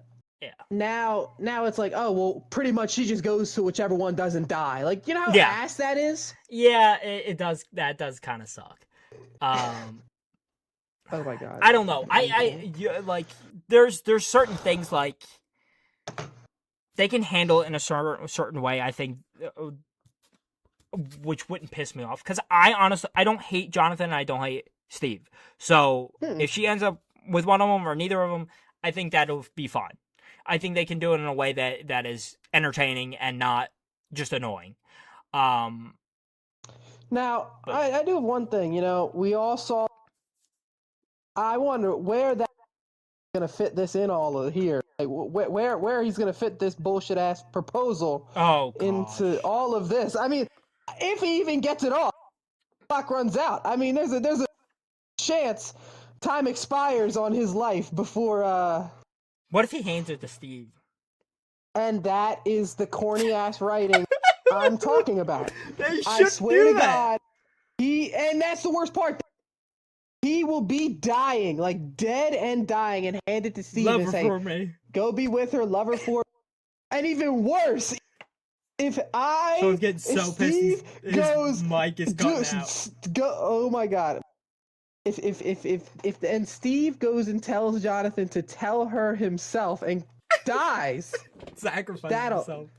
now it's like, oh well, pretty much she just goes to whichever one doesn't die. Like, how ass that is. Yeah, it does. That does kind of suck. Oh my god. I don't know. Like there's certain things like they can handle it in a certain way, I think, which wouldn't piss me off. Because I don't hate Jonathan and I don't hate Steve. So if she ends up with one of them or neither of them, I think that'll be fine. I think they can do it in a way that is entertaining and not just annoying. Now, I do have one thing. We all saw. I wonder where that's gonna fit this in all of here. Like where he's gonna fit this bullshit ass proposal into all of this. I mean, if he even gets it off, clock runs out. I mean, there's a chance time expires on his life before. What if he hands it to Steve? And that is the corny ass writing I'm talking about. They should I swear do to that. God, and that's the worst part. He will be dying, like dead and dying, and hand it to Steve Love and her say, for me. "Go be with her, love her for." And even worse, if Steve goes, his mic is cutting out. Oh my God! And Steve goes and tells Jonathan to tell her himself and dies, sacrifice himself.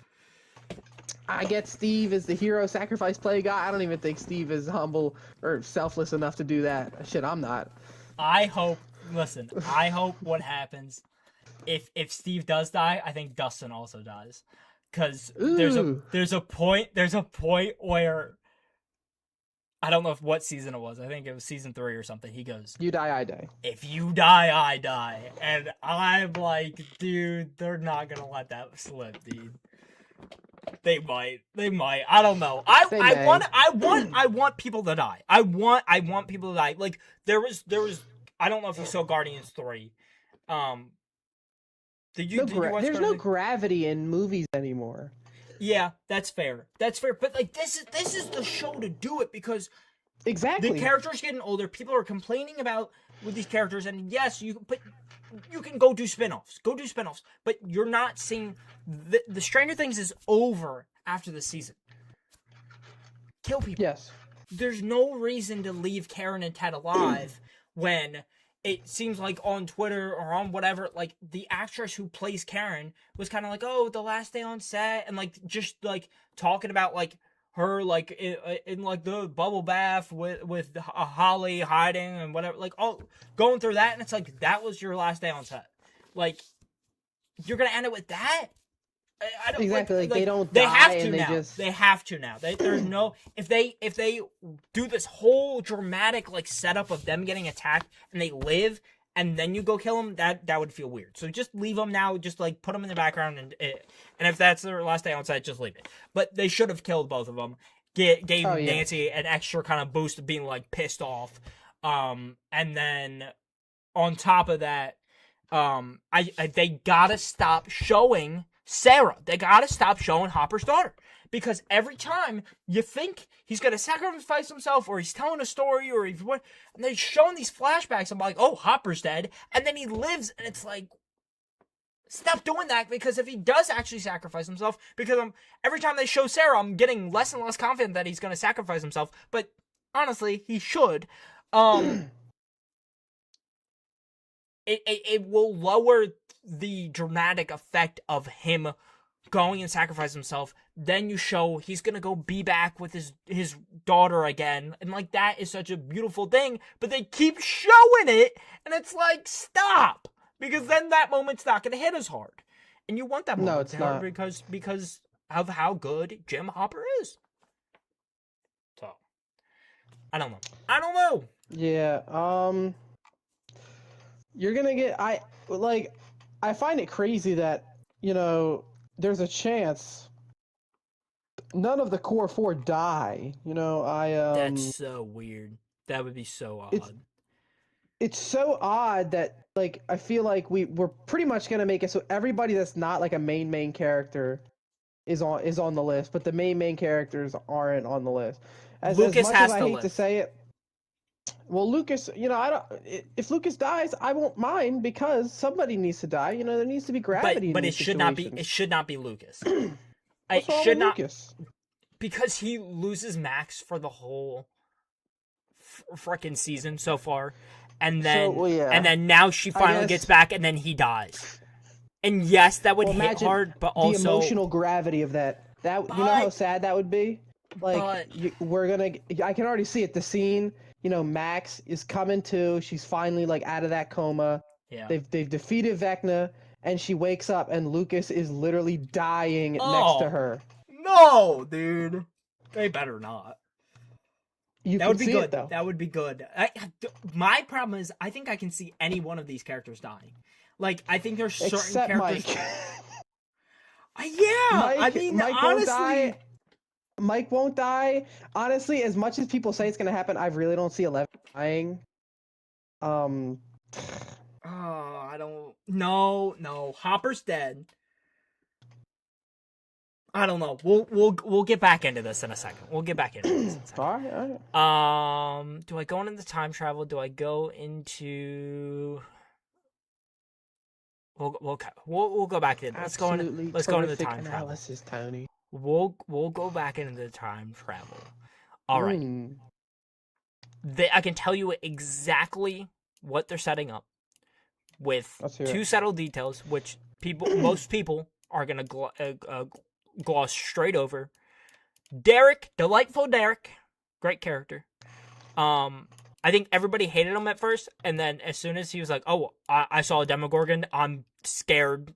I get Steve as the hero sacrifice play guy. I don't even think Steve is humble or selfless enough to do that. Shit, I'm not. I hope what happens if Steve does die, I think Dustin also dies. Cause there's a point where I don't know what season it was. I think it was season 3 or something. He goes, "You die, I die. If you die, I die." And I'm like, dude, they're not gonna let that slip, dude. They might. I don't know. I want people to die. I want people to die. Like there was. I don't know if you saw Guardians 3. Did you watch There's no gravity in movies anymore. Yeah, that's fair. But like this is the show to do it because exactly the characters getting older. People are complaining about with these characters, and yes, you can go do spin-offs. But you're not seeing the Stranger Things is over after the season. Kill people. Yes. There's no reason to leave Karen and Ted alive when it seems like on Twitter or on whatever, like the actress who plays Karen was kind of like, oh, the last day on set, and like just like talking about like her like in like the bubble bath with Holly hiding and whatever, like all going through that, and it's like that was your last day on set. Like you're gonna end it with that? I don't exactly. Like they don't. They die have to and now. They have to now. There's no if they do this whole dramatic like setup of them getting attacked and they live and then you go kill them, that would feel weird. So just leave them now. Just like put them in the background and if that's their last day on set, just leave it. But they should have killed both of them. Gave Nancy an extra kind of boost of being like pissed off, and then on top of that, they gotta stop showing Sarah. They gotta stop showing Hopper's daughter. Because every time you think he's gonna sacrifice himself or he's telling a story or and they're showing these flashbacks, I'm like, oh, Hopper's dead. And then he lives and it's like, stop doing that, because if he does actually sacrifice himself, because every time they show Sarah, I'm getting less and less confident that he's gonna sacrifice himself. But honestly, he should. It will lower the dramatic effect of him going and sacrifice himself. Then you show he's gonna go be back with his daughter again, and like that is such a beautiful thing. But they keep showing it, and it's like, stop, because then that moment's not gonna hit as hard, and you want that moment to hit because of how good Jim Hopper is. So I don't know. Yeah. You're gonna get. I find it crazy that there's a chance none of the core 4 die. That's so weird. That would be so odd. It's so odd that like I feel like we're pretty much gonna make it so everybody that's not like a main character is on the list, but the main characters aren't on the list. Lucas as much has as I to hate live. to say it. Well, Lucas, I don't. If Lucas dies, I won't mind because somebody needs to die. There needs to be gravity. But in it these should not be. situations. It should not be Lucas. What's wrong with Lucas? Because he loses Max for the whole freaking season so far, and then now she finally gets back, and then he dies. And yes, that would hit hard, but also the emotional gravity of that. That you know how sad that would be. Like I can already see it. The scene. Max is coming to. She's finally like out of that coma. Yeah. They've defeated Vecna, and she wakes up, and Lucas is literally dying next to Oh her. no, dude. They better not. You That can would be see it good. though. That would be good. My problem is, I think I can see any one of these characters dying. Like, I think there's certain Except characters. Mike. Yeah, I mean, Mike won't honestly, die. Mike won't die. Honestly, as much as people say it's gonna happen, I really don't see 11 dying. Um, oh, I don't. No, Hopper's dead. I don't know. We'll get back into this in a second. We'll get back into this in a second. all right. Do I go into the time travel? Do I go into? We'll go back in. Let's go into the time analysis, travel. Tony. We'll go back into the time travel. All right. Mm. I can tell you exactly what they're setting up with two subtle details, which most people are gonna gloss straight over. Derek, delightful Derek, great character. I think everybody hated him at first, and then as soon as he was like, "Oh, I saw a Demogorgon, I'm scared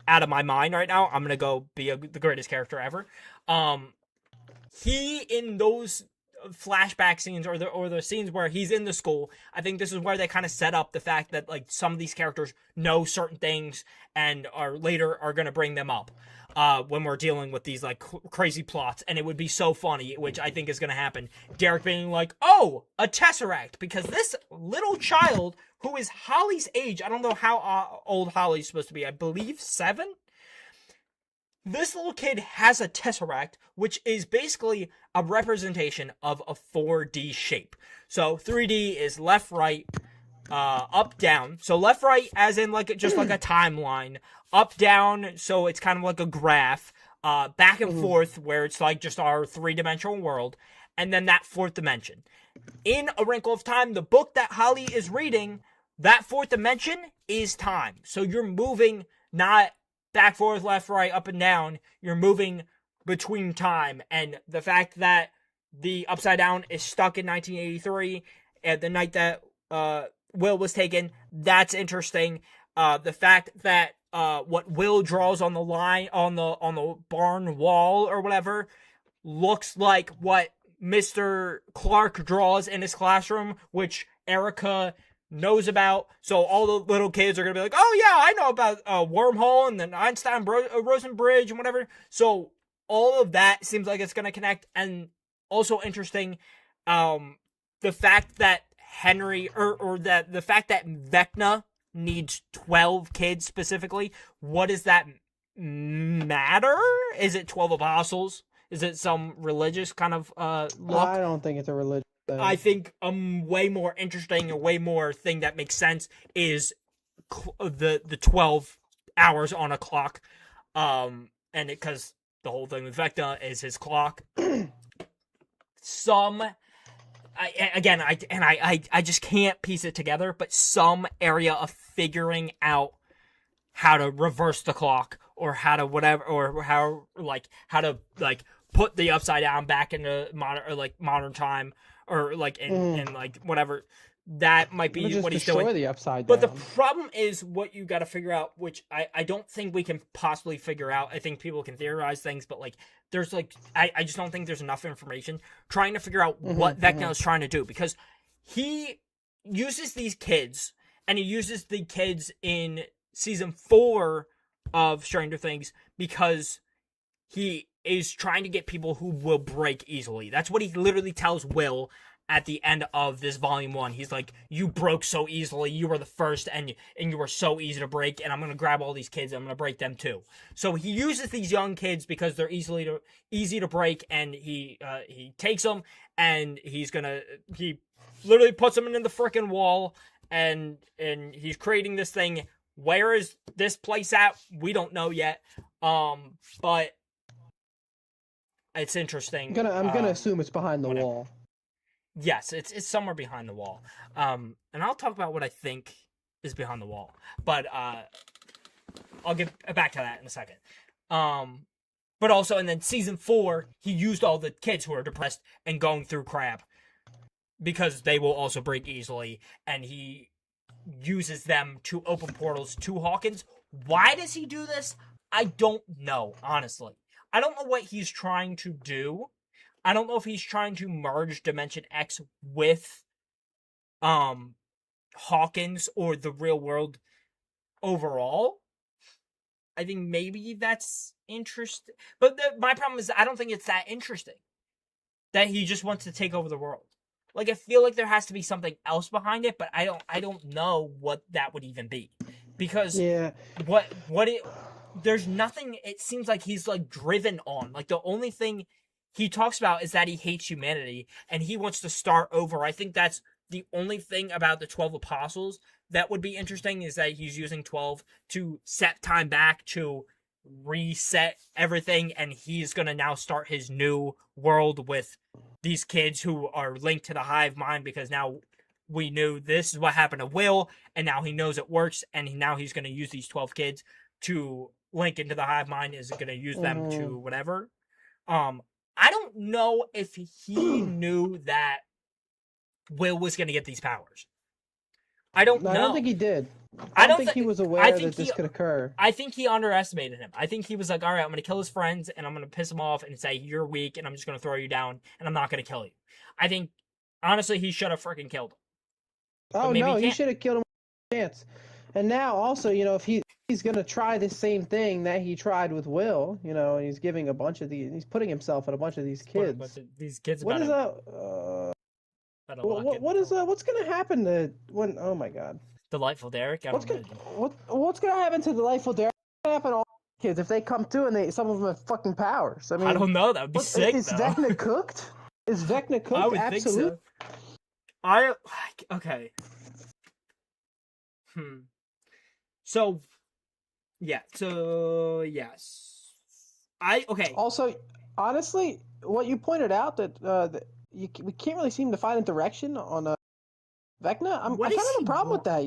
out of my mind right now. I'm gonna go be the greatest character ever." He in those flashback scenes or the scenes where he's in the school, I think this is where they kind of set up the fact that like some of these characters know certain things and are gonna bring them up when we're dealing with these like crazy plots, and it would be so funny, which I think is gonna happen. Derek being like, "Oh, a Tesseract," because this little child who is Holly's age, I don't know how old Holly's supposed to be, I believe 7. This little kid has a Tesseract, which is basically a representation of a 4D shape. So 3D is left, right, up, down. So left, right, as in like just like a timeline. Up, down, so it's kind of like a graph. Back and forth, where it's like just our 3-dimensional world. And then that 4th dimension. In A Wrinkle of Time, the book that Holly is reading, that 4th dimension is time. So you're moving not back, forth, left, right, up, and down. You're moving between time. And the fact that the Upside Down is stuck in 1983 at the night that Will was taken, that's interesting. The fact that what Will draws on the line on the barn wall or whatever looks like what Mr. Clark draws in his classroom, which Erica knows about. So all the little kids are gonna be like, "Oh yeah, I know about wormhole and then Einstein Rosen bridge and whatever." So all of that seems like it's gonna connect. And also interesting, the fact that Henry or that the fact that Vecna needs 12 kids specifically. What does that matter? Is it 12 apostles? Is it some religious kind of look? I don't think it's a religious thing. I think way more interesting and way more thing that makes sense is the 12 hours on a clock, and because the whole thing with Vecna is his clock. I just can't piece it together, but some area of figuring out how to reverse the clock or how to whatever, or how to put the Upside Down back into modern time, or like in like whatever. That might be what he's doing. The Upside Down. But the problem is what you got to figure out, which I don't think we can possibly figure out. I think people can theorize things, but like there's like I just don't think there's enough information trying to figure out what Vecna is trying to do, because he uses these kids, and he uses the kids in season 4 of Stranger Things because he is trying to get people who will break easily. That's what he literally tells Will at the end of this volume 1. He's like, "You broke so easily. You were the first, and you were so easy to break. And I'm gonna grab all these kids. And I'm gonna break them too." So he uses these young kids because they're easy to break, and he takes them, and he literally puts them in the frickin' wall, and he's creating this thing. Where is this place at? We don't know yet. But it's interesting. I'm gonna assume it's behind the whatever. wall. Yes, it's somewhere behind the wall. And I'll talk about what I think is behind the wall. But I'll get back to that in a second. But also, and then season 4, he used all the kids who are depressed and going through crap because they will also break easily. And he uses them to open portals to Hawkins. Why does he do this? I don't know, honestly. I don't know what he's trying to do. I don't know if he's trying to merge Dimension X with Hawkins or the real world overall. I think maybe that's interesting. But my problem is I don't think it's that interesting. That he just wants to take over the world. Like, I feel like there has to be something else behind it, but I don't know what that would even be. Because there's nothing it seems like he's like driven on. Like, the only thing he talks about is that he hates humanity and he wants to start over. I think that's the only thing about the 12 apostles that would be interesting, is that he's using 12 to set time back to reset everything, and he's gonna now start his new world with these kids who are linked to the hive mind, because now we knew this is what happened to Will, and now he knows it works, and now he's gonna use these 12 kids to link into the hive mind, is gonna use them to whatever. I don't know if he knew that Will was gonna get these powers. I don't know. I don't think he did. I don't think he was aware that this could occur. I think he underestimated him. I think he was like, all right, I'm going to kill his friends, and I'm going to piss him off and say, you're weak, and I'm just going to throw you down, and I'm not going to kill you. I think, honestly, he should have freaking killed him. Oh, no, he should have killed him with a chance. And now, also, if he's going to try the same thing that he tried with Will, and he's giving he's putting himself in a bunch of these kids. These kids what is that? What's going to happen when, oh my god. Delightful Derek? What's going to happen to Delightful Derek? What's going to happen to all the kids if they come to and some of them have fucking powers? I mean, I don't know. That would be sick, Is Vecna cooked? Is Vecna cooked? I would think so. Okay. So, yeah. So, yes. Okay. Also, honestly, what you pointed out that we can't really seem to find a direction on Vecna. I kind of have a problem with that,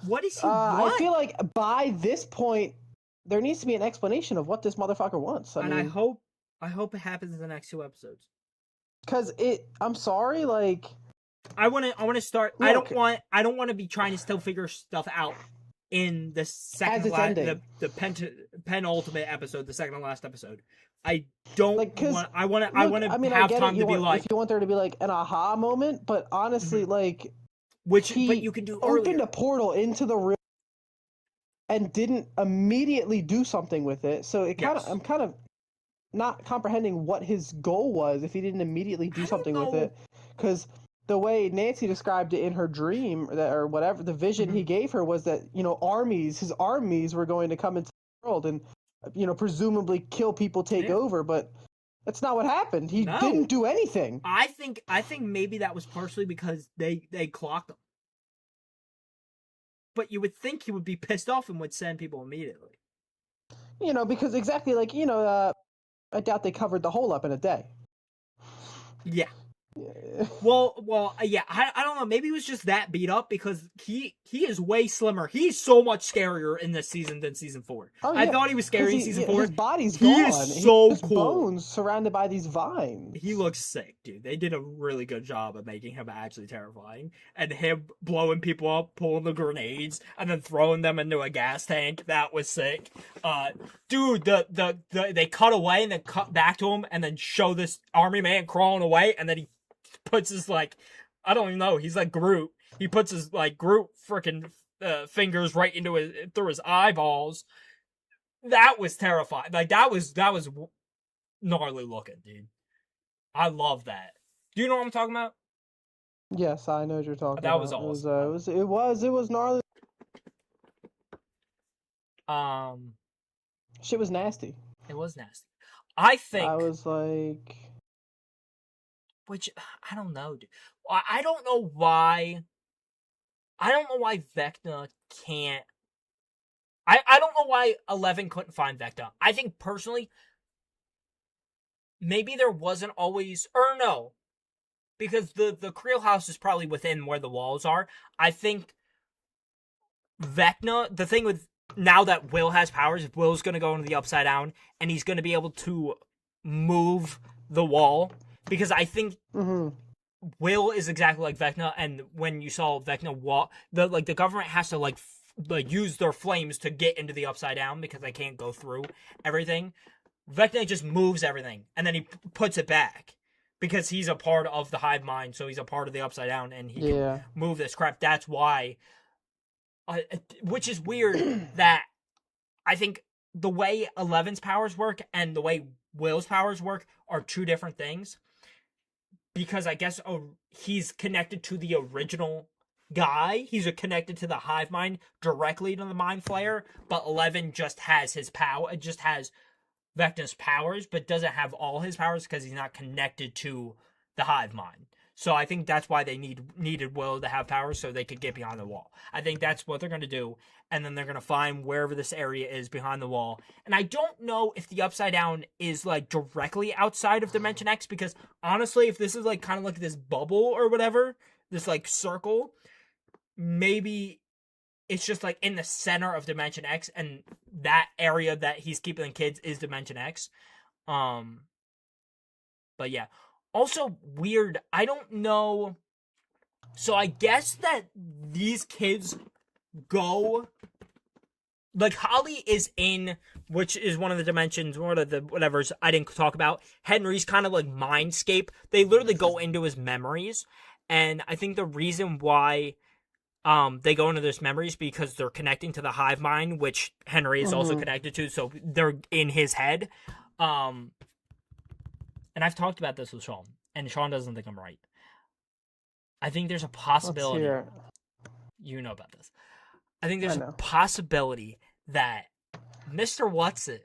What is he want? I feel like by this point, there needs to be an explanation of what this motherfucker wants. I mean, I hope it happens in the next 2 episodes. Because I'm sorry, like, I want to start. Look, I don't want to be trying to still figure stuff out in the second the penultimate episode, the second to last episode. I don't want. I want to have time to be like. If you want there to be like an aha moment, but honestly, like, but you can do opened a portal into the real and didn't immediately do something with it. So I'm kind of not comprehending what his goal was if he didn't immediately do something with it, because the way Nancy described it in her dream or whatever, the vision he gave her was that his armies were going to come into the world and presumably kill people, take over, but that's not what happened. He didn't do anything. I think maybe that was partially because they clocked him. But you would think he would be pissed off and would send people immediately. Because exactly like, I doubt they covered the hole up in a day. Yeah. Well, yeah. I don't know. Maybe he was just that beat up because he is way slimmer. He's so much scarier in this season than season 4. Oh, yeah. I thought he was scary in season 4. His body's gone. He is so cool. Bones surrounded by these vines. He looks sick, dude. They did a really good job of making him actually terrifying. And him blowing people up, pulling the grenades, and then throwing them into a gas tank. That was sick. Dude, they cut away and then cut back to him, and then show this army man crawling away, and then he puts his, like, I don't even know, he's like Groot. He puts his, like, Groot freaking fingers right through his eyeballs. That was terrifying. Like, that was gnarly looking, dude. I love that. Do you know what I'm talking about? Yes, I know what you're talking about. That was awesome. It was gnarly. Shit was nasty. It was nasty. I think I was like, which I don't know, dude. I don't know why. I don't know why Vecna can't. I don't know why 11 couldn't find Vecna. I think personally, maybe there wasn't always, or no, because the Creel house is probably within where the walls are. I think Vecna, the thing with now that Will has powers, if Will's going to go into the Upside Down and he's going to be able to move the wall, because I think Will is exactly like Vecna, and when you saw Vecna walk, the government has to use their flames to get into the Upside Down because they can't go through everything. Vecna just moves everything, and then he puts it back because he's a part of the hive mind, so he's a part of the Upside Down, and he can move this crap. That's why, which is weird that I think the way Eleven's powers work and the way Will's powers work are two different things. Because I guess he's connected to the original guy. He's connected to the hive mind directly to the mind flayer, but 11 just has his power. It just has Vecna's powers, but doesn't have all his powers because he's not connected to the hive mind. So I think that's why they needed Will to have powers so they could get behind the wall. I think that's what they're going to do, and then they're going to find wherever this area is behind the wall. And I don't know if the Upside Down is like directly outside of Dimension X, because honestly, if this is like kind of like this bubble or whatever, this like circle, maybe it's just like in the center of Dimension X, and that area that he's keeping the kids is Dimension X. But yeah. Also weird, I don't know. So I guess that these kids go, like Holly is in, which is one of the dimensions, one of the whatevers I didn't talk about. Henry's kind of like mindscape. They literally go into his memories, and I think the reason why they go into those memories because they're connecting to the hive mind, which Henry is also connected to, so they're in his head. And I've talked about this with Sean, and Sean doesn't think I'm right. I think there's a possibility. You know about this. I think there's a possibility that Mr. Whatsit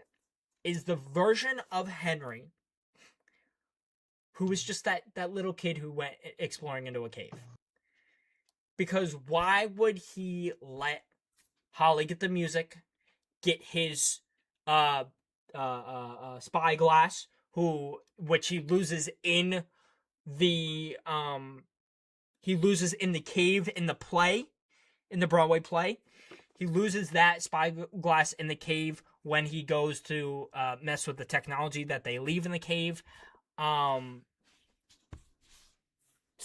is the version of Henry who was just that little kid who went exploring into a cave. Because why would he let Holly get the music, get his spyglass, which he loses in the cave in the play, in the Broadway play. He loses that spyglass in the cave when he goes to mess with the technology that they leave in the cave. So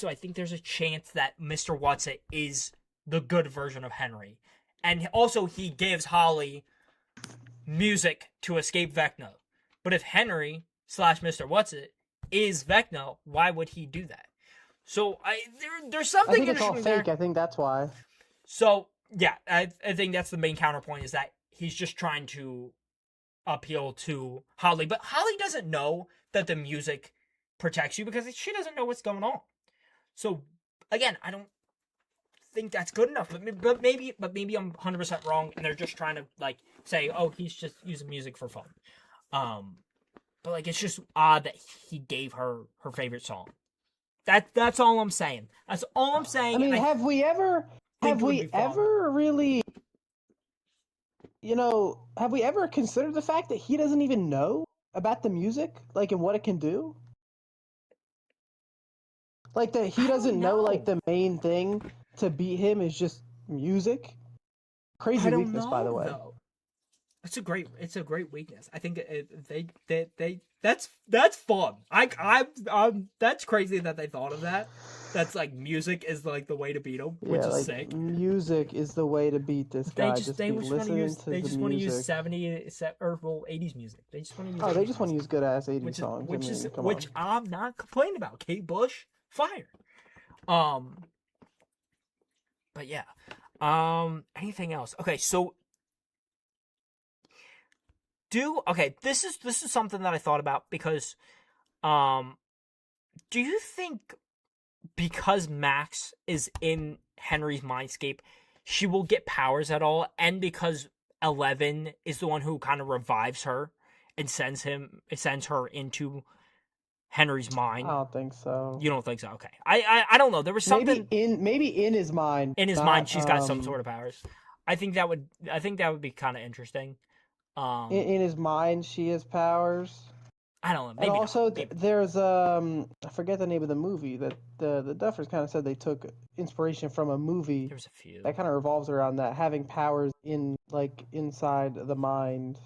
I think there's a chance that Mr. Whatsit is the good version of Henry. And also he gives Holly music to escape Vecna. But if Henry / Mr. Whatsit is Vecna, why would he do that? So there's something. I think it's all fake. I think that's why. So yeah, I think that's the main counterpoint, is that he's just trying to appeal to Holly, but Holly doesn't know that the music protects you because she doesn't know what's going on. So again, I don't think that's good enough. But maybe I'm 100% wrong, and they're just trying to like say, oh, he's just using music for fun. But like it's just odd that he gave her her favorite song. That's all I'm saying. That's all I'm saying. I mean, have we ever really, have we ever considered the fact that he doesn't even know about the music, like, and what it can do? Like that he doesn't know, like the main thing to beat him is just music. Crazy weakness, by the way. Though. It's a great weakness. I think that's fun. That's crazy that they thought of that. That's like music is like the way to beat him, which is sick. Music is the way to beat this guy. They just want to use 70s or 80s music. They just want to use. Oh, they just want to use good ass 80s songs. Which I'm not complaining about. Kate Bush, fire. But yeah. Anything else? Okay, so. This is something that I thought about because, do you think because Max is in Henry's mindscape, she will get powers at all, and because 11 is the one who kind of revives her and sends her into Henry's mind? I don't think so. You don't think so? Okay. I don't know. There was something maybe in his mind. In his mind, she's got some sort of powers. I think that would be kind of interesting. In his mind, she has powers. I don't know. Maybe and also, there's I forget the name of the movie that the Duffers kind of said they took inspiration from a movie. There's a few that kind of revolves around that, having powers inside the mind.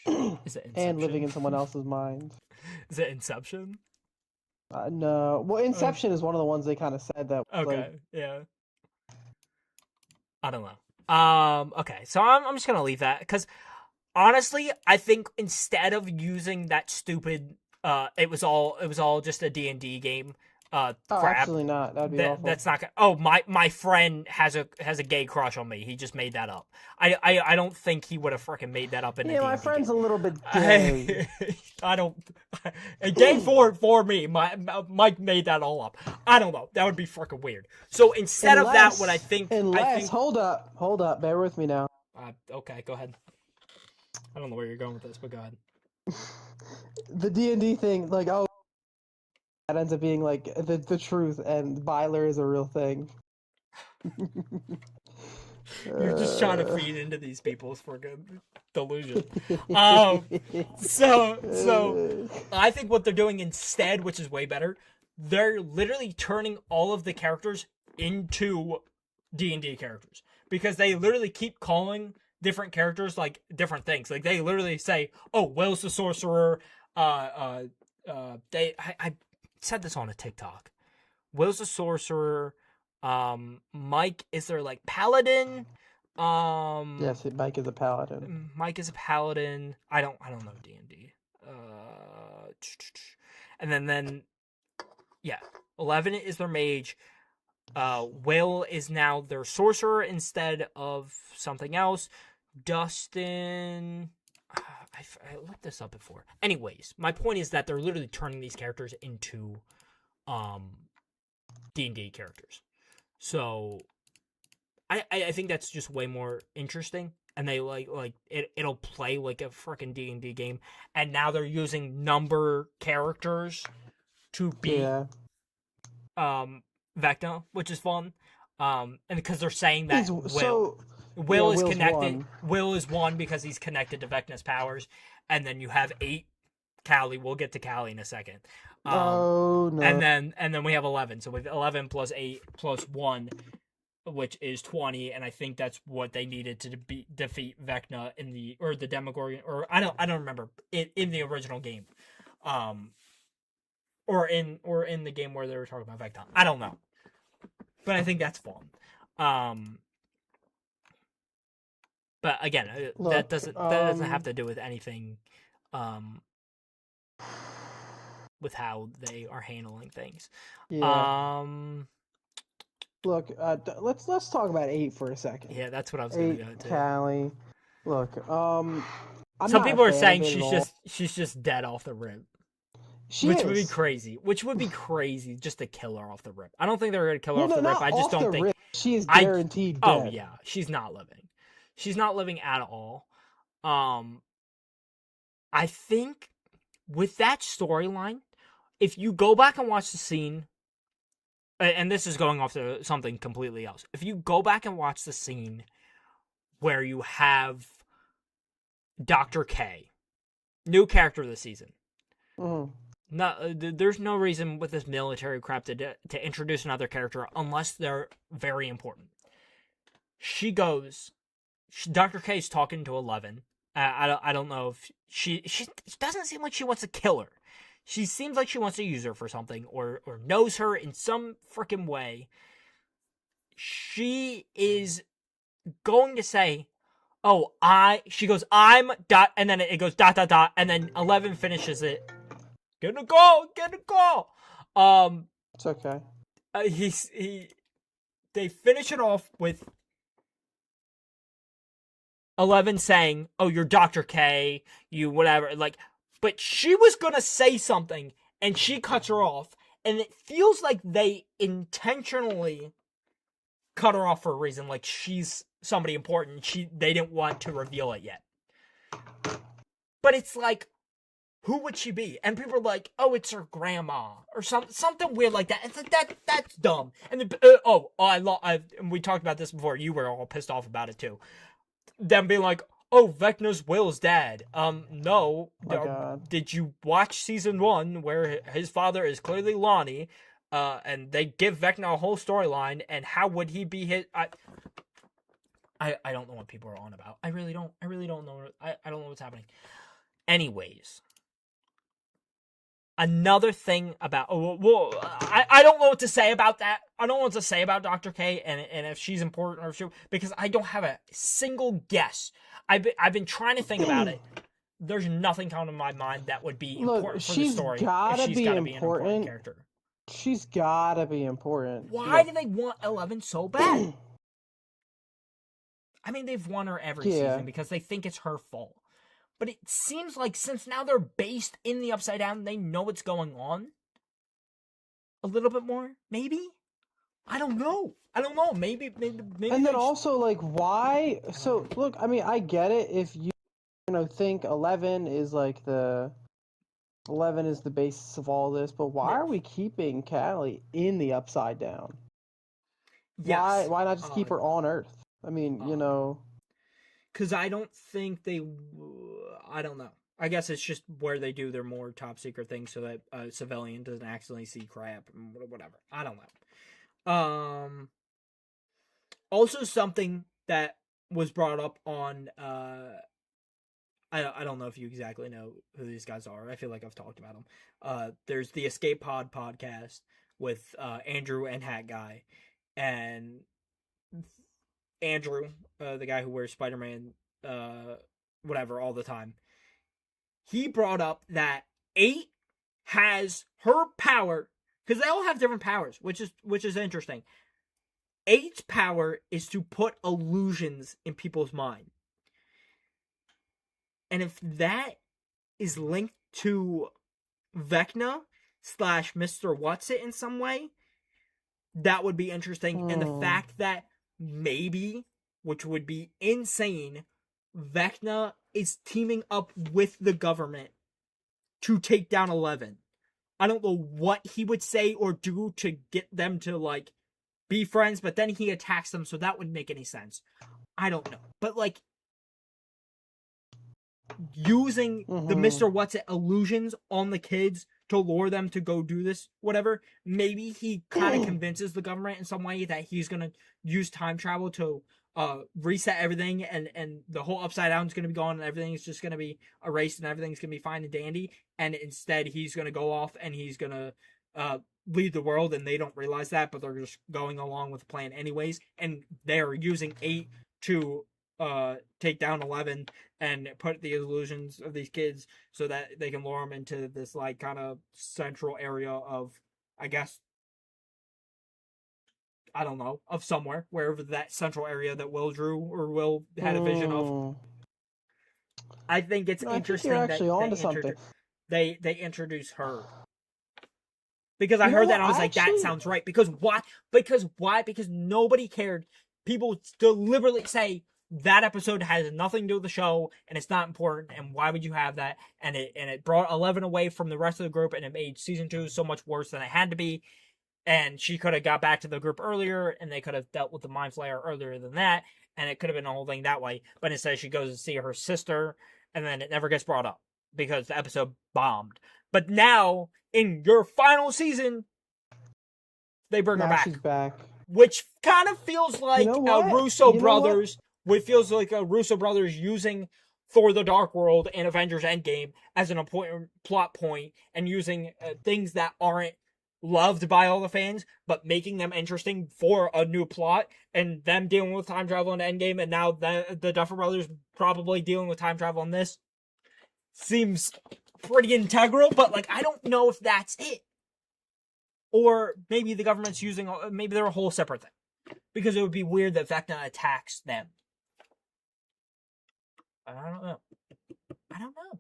Is it Inception? And living in someone else's mind. Is it Inception? No. Well, Inception is one of the ones they kind of said that was like. Okay, yeah. I don't know. Okay, so I'm just gonna leave that because honestly, I think instead of using that stupid, it was all just a D&D game, Oh, crap. absolutely not. That'd be awful. That's not gonna. Oh, my friend has a gay crush on me. He just made that up. I don't think he would have freaking made that up in a Yeah, my D&D game. friend's a little bit gay. I don't. A gay for me. Mike made that all up. I don't know. That would be freaking weird. So instead of that, what I think, Hold up, bear with me now. Okay, go ahead. I don't know where you're going with this, but go ahead. The D&D thing, like, oh, that ends up being like the truth, and Byler is a real thing. You're just trying to feed into these people's freaking delusion. So I think what they're doing instead, which is way better, they're literally turning all of the characters into D&D characters because they literally keep calling different characters like different things. Like they literally say, "Oh, Will's the sorcerer." I said this on a TikTok. Will's the sorcerer. Mike is their like paladin. Yes, Mike is a paladin. Mike is a paladin. I don't know D&D. And then yeah, 11 is their mage. Will is now their sorcerer instead of something else. Dustin, I looked this up before. Anyways, my point is that they're literally turning these characters into D&D characters. So I think that's just way more interesting, and they like it'll play like a freaking D&D game. And now they're using number characters to beat Vecna, which is fun. And because they're saying that Will is connected. One. Will is one because he's connected to Vecna's powers, and then you have 8 Callie. We'll get to Callie in a second. Oh no! And then we have 11. So we have 11 plus 8 plus 1, which is 20. And I think that's what they needed to defeat Vecna in the Demogorgon, or I don't remember in the original game, or in the game where they were talking about Vecna. I don't know, but I think that's fun. But again, that doesn't have to do with anything, with how they are handling things. Yeah. Look, let's talk about 8 for a second. Yeah, that's what I was going to go to. Callie. Look, some people are saying she's just dead off the rip. Would be crazy. Which would be crazy just to kill her off the rip. I don't think they're going to kill her off the rip. I just don't think she is guaranteed dead. Oh yeah, she's not living. She's not living at all. I think with that storyline, if you go back and watch the scene, and this is going off to something completely else. If you go back and watch the scene where you have Dr. K, new character of the season. There's no reason with this military crap to introduce another character unless they're very important. Dr. K's talking to 11. I don't know if she doesn't seem like she wants to kill her. She seems like she wants to use her for something or knows her in some freaking way. She is going to say, she goes, I'm dot, and then it goes dot, dot, dot, and then 11 finishes it. Get a goal. It's okay. They finish it off with 11 saying, "Oh, you're Dr. K, you whatever." Like, but she was gonna say something, and she cuts her off, and it feels like they intentionally cut her off for a reason. Like she's somebody important. They didn't want to reveal it yet. But it's like, who would she be? And people are like, "Oh, it's her grandma," or something weird like that. It's like that's dumb. And then, we talked about this before. You were all pissed off about it too. Them being like, "Oh, Vecna's Will's dad." No. Did you watch season 1 where his father is clearly Lonnie, and they give Vecna a whole storyline, and how would he be his? I don't know what people are on about. I really don't know. I don't know what's happening. Anyways, Another thing about I don't know what to say about that. I don't know what to say about Dr. K and if she's important or if she, because I don't have a single guess. I've been trying to think about it. There's nothing coming to my mind that would be Look, important for the she's story if gotta she's be got to be an important important. character. She's gotta be important. Why do they want 11 so bad? I mean, they've won her every season because they think it's her fault. But it seems like since now they're based in the Upside Down, they know what's going on a little bit more, maybe? I don't know. Maybe. And then also, like, why? So, look, I mean, I get it if you think 11 is like 11 is the basis of all this, but why are we keeping Callie in the Upside Down? Yes. Why not just keep her on Earth? I mean, because I don't think they. I don't know. I guess it's just where they do their more top secret things so that a civilian doesn't accidentally see crap and whatever. I don't know. Also, something that was brought up on. I don't know if you exactly know who these guys are. I feel like I've talked about them. There's the Escape Pod podcast with Andrew and Hat Guy, and Andrew, the guy who wears Spider-Man, whatever, all the time. He brought up that 8 has her power because they all have different powers, which is interesting. 8's power is to put illusions in people's mind. And if that is linked to Vecna / Mr. What's-It in some way, that would be interesting. And the fact that maybe, which would be insane, Vecna is teaming up with the government to take down 11. I don't know what he would say or do to get them to, like, be friends, but then he attacks them, so that wouldn't make any sense. I don't know. But, like, using the Mr. What's-It illusions on the kids to lure them to go do this, whatever, maybe he kind of convinces the government in some way that he's going to use time travel to reset everything, and the whole Upside Down is going to be gone, and everything is just going to be erased, and everything's going to be fine and dandy, and instead he's going to go off and he's going to lead the world, and they don't realize that, but they're just going along with the plan anyways, and they're using 8 to take down 11 and put the illusions of these kids so that they can lure them into this, like, kind of central area of, I guess, I don't know, of somewhere, wherever that central area that Will drew or Will had a vision of. I think it's interesting you're actually onto something. They introduce her. Because I heard that and I was like, that sounds right. Because why? Because nobody cared. People deliberately say that episode has nothing to do with the show and it's not important, and why would you have that? And it brought 11 away from the rest of the group, and it made season 2 so much worse than it had to be. And she could have got back to the group earlier, and they could have dealt with the Mind Flayer earlier than that, and it could have been a whole thing that way. But instead, she goes to see her sister, and then it never gets brought up because the episode bombed. But now, in your final season, they bring her back. She's back. Which kind of feels like Russo brothers. It feels like a Russo brothers using Thor: The Dark World and Avengers Endgame as an important plot point, and using things that aren't loved by all the fans, but making them interesting for a new plot, and them dealing with time travel in Endgame, and now the Duffer Brothers probably dealing with time travel in this. Seems pretty integral, but, like, I don't know if that's it. Or maybe the government's maybe they're a whole separate thing. Because it would be weird that Vecna attacks them. I don't know.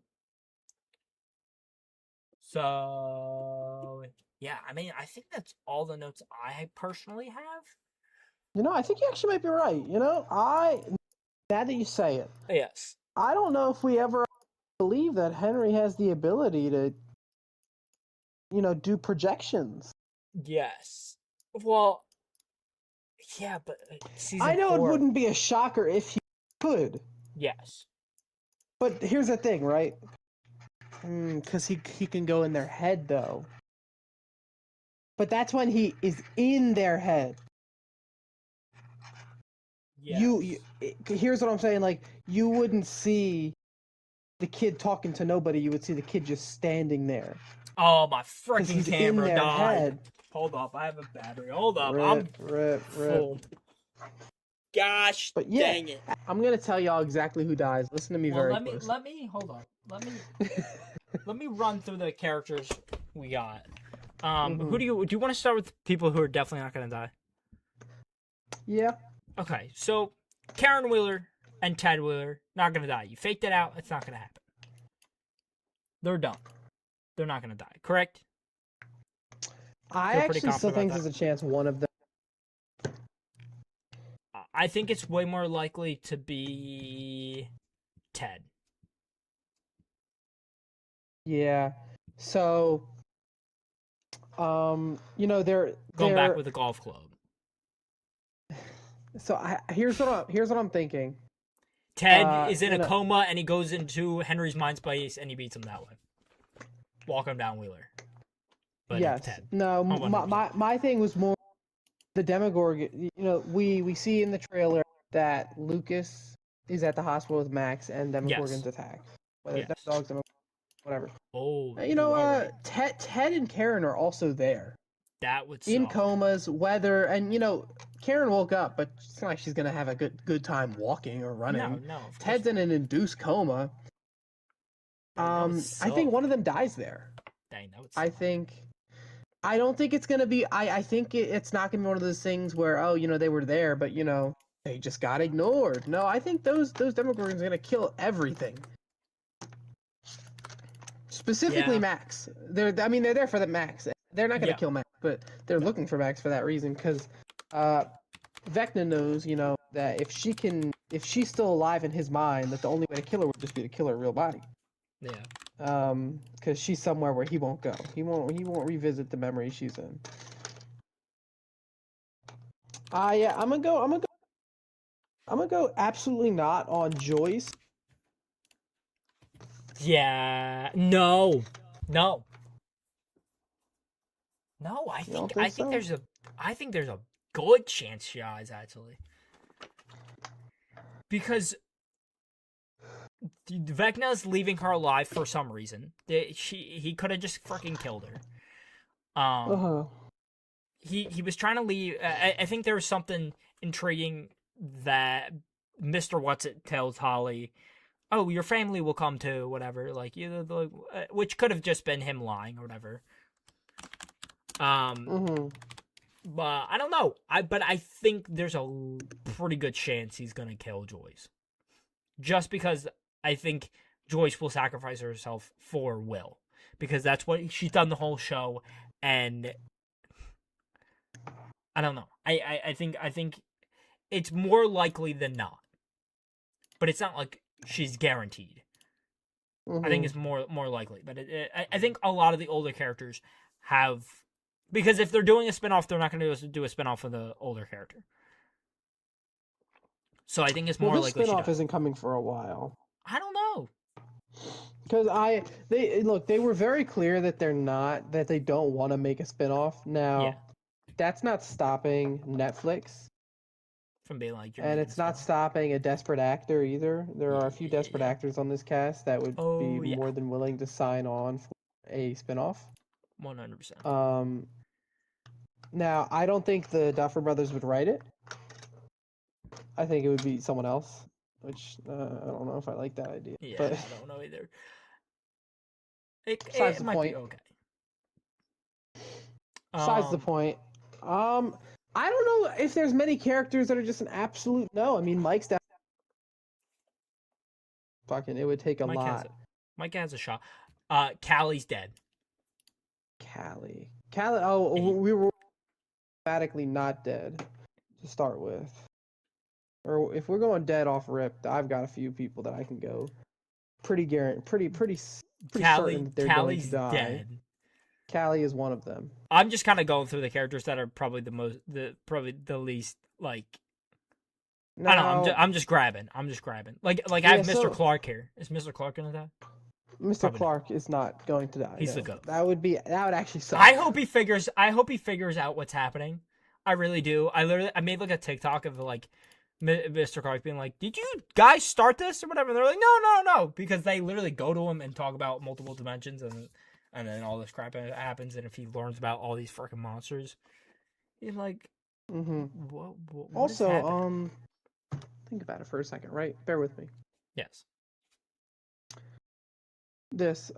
So, yeah, I mean, I think that's all the notes I personally have. I think you actually might be right. Now that you say it. Yes. I don't know if we ever believe that Henry has the ability to, do projections. Yes. Well, yeah, but season I know 4... it wouldn't be a shocker if he could. Yes. But here's the thing, right? Because he can go in their head, though. But that's when he is in their head. Yes. Here's what I'm saying. Like, you wouldn't see the kid talking to nobody. You would see the kid just standing there. Oh, my 'Cause freaking he's in camera their died. head. Hold up, I have a battery. Hold up, I'm Rip. full. Gosh, But yeah, dang it. I'm gonna tell y'all exactly who dies. Listen to me very let closely. me hold on. Let me run through the characters we got. Who do you want to start with? People who are definitely not gonna die. Yeah. Okay, so Karen Wheeler and Ted Wheeler not gonna die. You faked it out. It's not gonna happen. They're done. They're not gonna die. Correct? I Feel pretty actually still confident think about there's a chance one of them. I think it's way more likely to be Ted. Yeah. So, they're Going back with a golf club. So here's what I'm thinking. Ted is in you a know, coma and he goes into Henry's mind space and he beats him that way. Walk him down Wheeler. But it's yes. Ted. No. My thing was more the Demogorgon. We see in the trailer that Lucas is at the hospital with Max and Demogorgon's Yes. attack. Whether Yes. it's dogs, whatever. Oh, alright. Ted and Karen are also there. That would In suck. comas, weather, and Karen woke up, but it's not like she's gonna have a good time walking or running. No, of Ted's course in an induced coma. not. That would I think suck. one of them dies there. Dang, that would suck. I don't think it's gonna be. I think it's not gonna be one of those things where they were there, but they just got ignored. No, I think those Demogorgons are gonna kill everything. Specifically Yeah. Max. They're there for the Max. They're not gonna kill Max, but they're looking for Max for that reason because Vecna knows, that if she's still alive in his mind, that the only way to kill her would just be to kill her real body. Yeah. Because she's somewhere where he won't go. He won't revisit the memory she's in. Yeah, I'm gonna go absolutely not on Joyce. Yeah. No. I think there's a good chance she dies actually. Because Vecna's leaving her alive for some reason. He could have just freaking killed her. He was trying to leave. I think there was something intriguing that Mr. What's-It tells Holly, "Oh, your family will come too," whatever. Which could have just been him lying or whatever. But I don't know. But I think there's a pretty good chance he's gonna kill Joyce, just because I think Joyce will sacrifice herself for Will, because that's what she's done the whole show, and I don't know. I think it's more likely than not, but it's not like she's guaranteed. I think it's more likely, but I think a lot of the older characters have, because if they're doing a spinoff, they're not going to do a spinoff of the older character. So I think it's more likely. This spinoff isn't coming for a while. I don't know. Because they were very clear that they don't want to make a spinoff. Now, that's not stopping Netflix from being like, and it's not stopping a desperate actor either. There are a few desperate actors on this cast that would be more than willing to sign on for a spinoff. 100%. Now, I don't think the Duffer Brothers would write it. I think it would be someone else, which I don't know if I like that idea. Yeah, but I don't know either. Besides the might point. Be okay. Besides the point. I don't know if there's many characters that are just an absolute no. I mean, Mike's down. Fucking, it would take a lot. Mike has a shot. Callie's dead. Callie. Oh, we were automatically not dead to start with. Or if we're going dead off rip, I've got a few people that I can go pretty certain that they're going to die. Dead. Callie is one of them. I'm just kind of going through the characters that are probably the least like. No, I don't know. I'm just grabbing. Like I have Mr. Clark here. Is Mr. Clark gonna die? Mr. Probably Clark is not going to die. He's the goat. That would actually suck. I hope he figures out what's happening. I really do. I made like a TikTok of like Mr. Clark being like, "Did you guys start this or whatever?" And they're like, "No," because they literally go to him and talk about multiple dimensions, and and then all this crap happens, and if he learns about all these freaking monsters, he's like, Mm-hmm. what is Also, happening? think about it for a second, right? Bear with me. Yes. This,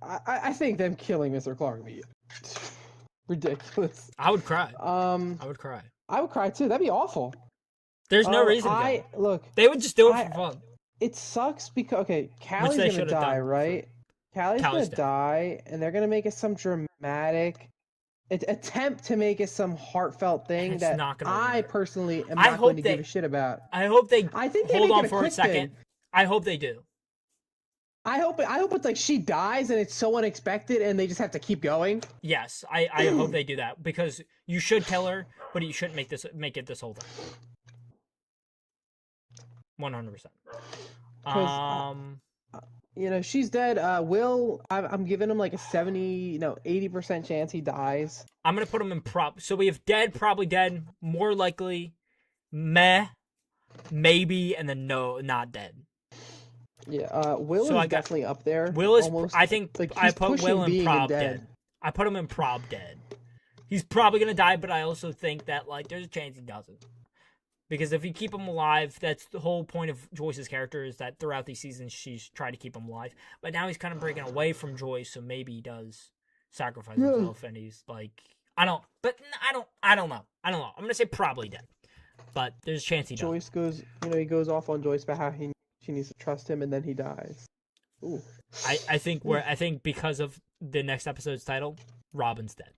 I think them killing Mr. Clark would be ridiculous. I would cry. I would cry. I would cry too. That'd be awful. There's no reason to kill. Look. They would just do it for fun. It sucks because Callie's they gonna should have die, done right? Callie's gonna Callie's dead. die, and they're gonna make it some dramatic attempt to make it some heartfelt thing it's that not gonna I work. personally am I not going to hope give a shit about. I hope they I think they hold make on it for a quick second. thing. I hope they do. I hope it's like she dies and it's so unexpected and they just have to keep going. Yes, I hope they do that because you should kill her, but you shouldn't make it this whole time. 100%. You know, she's dead. Will, I'm giving him like a 70, 80% chance he dies. I'm gonna put him in prop. So we have dead, probably dead, more likely, meh, maybe, and then no, not dead. Yeah, Will So is definitely up there. Will is, almost, I think, like, I he's put pushing Will in being prob dead. dead. I put him in prob dead. He's probably gonna die, but I also think that like there's a chance he doesn't. Because if you keep him alive, that's the whole point of Joyce's character is that throughout these seasons she's tried to keep him alive. But now he's kind of breaking away from Joyce, so maybe he does sacrifice himself, and he's like, I don't know. I'm gonna say probably dead, but there's a chance he does. Joyce goes, he goes off on Joyce about how she needs to trust him, and then he dies. Ooh. I think because of the next episode's title, Robin's dead.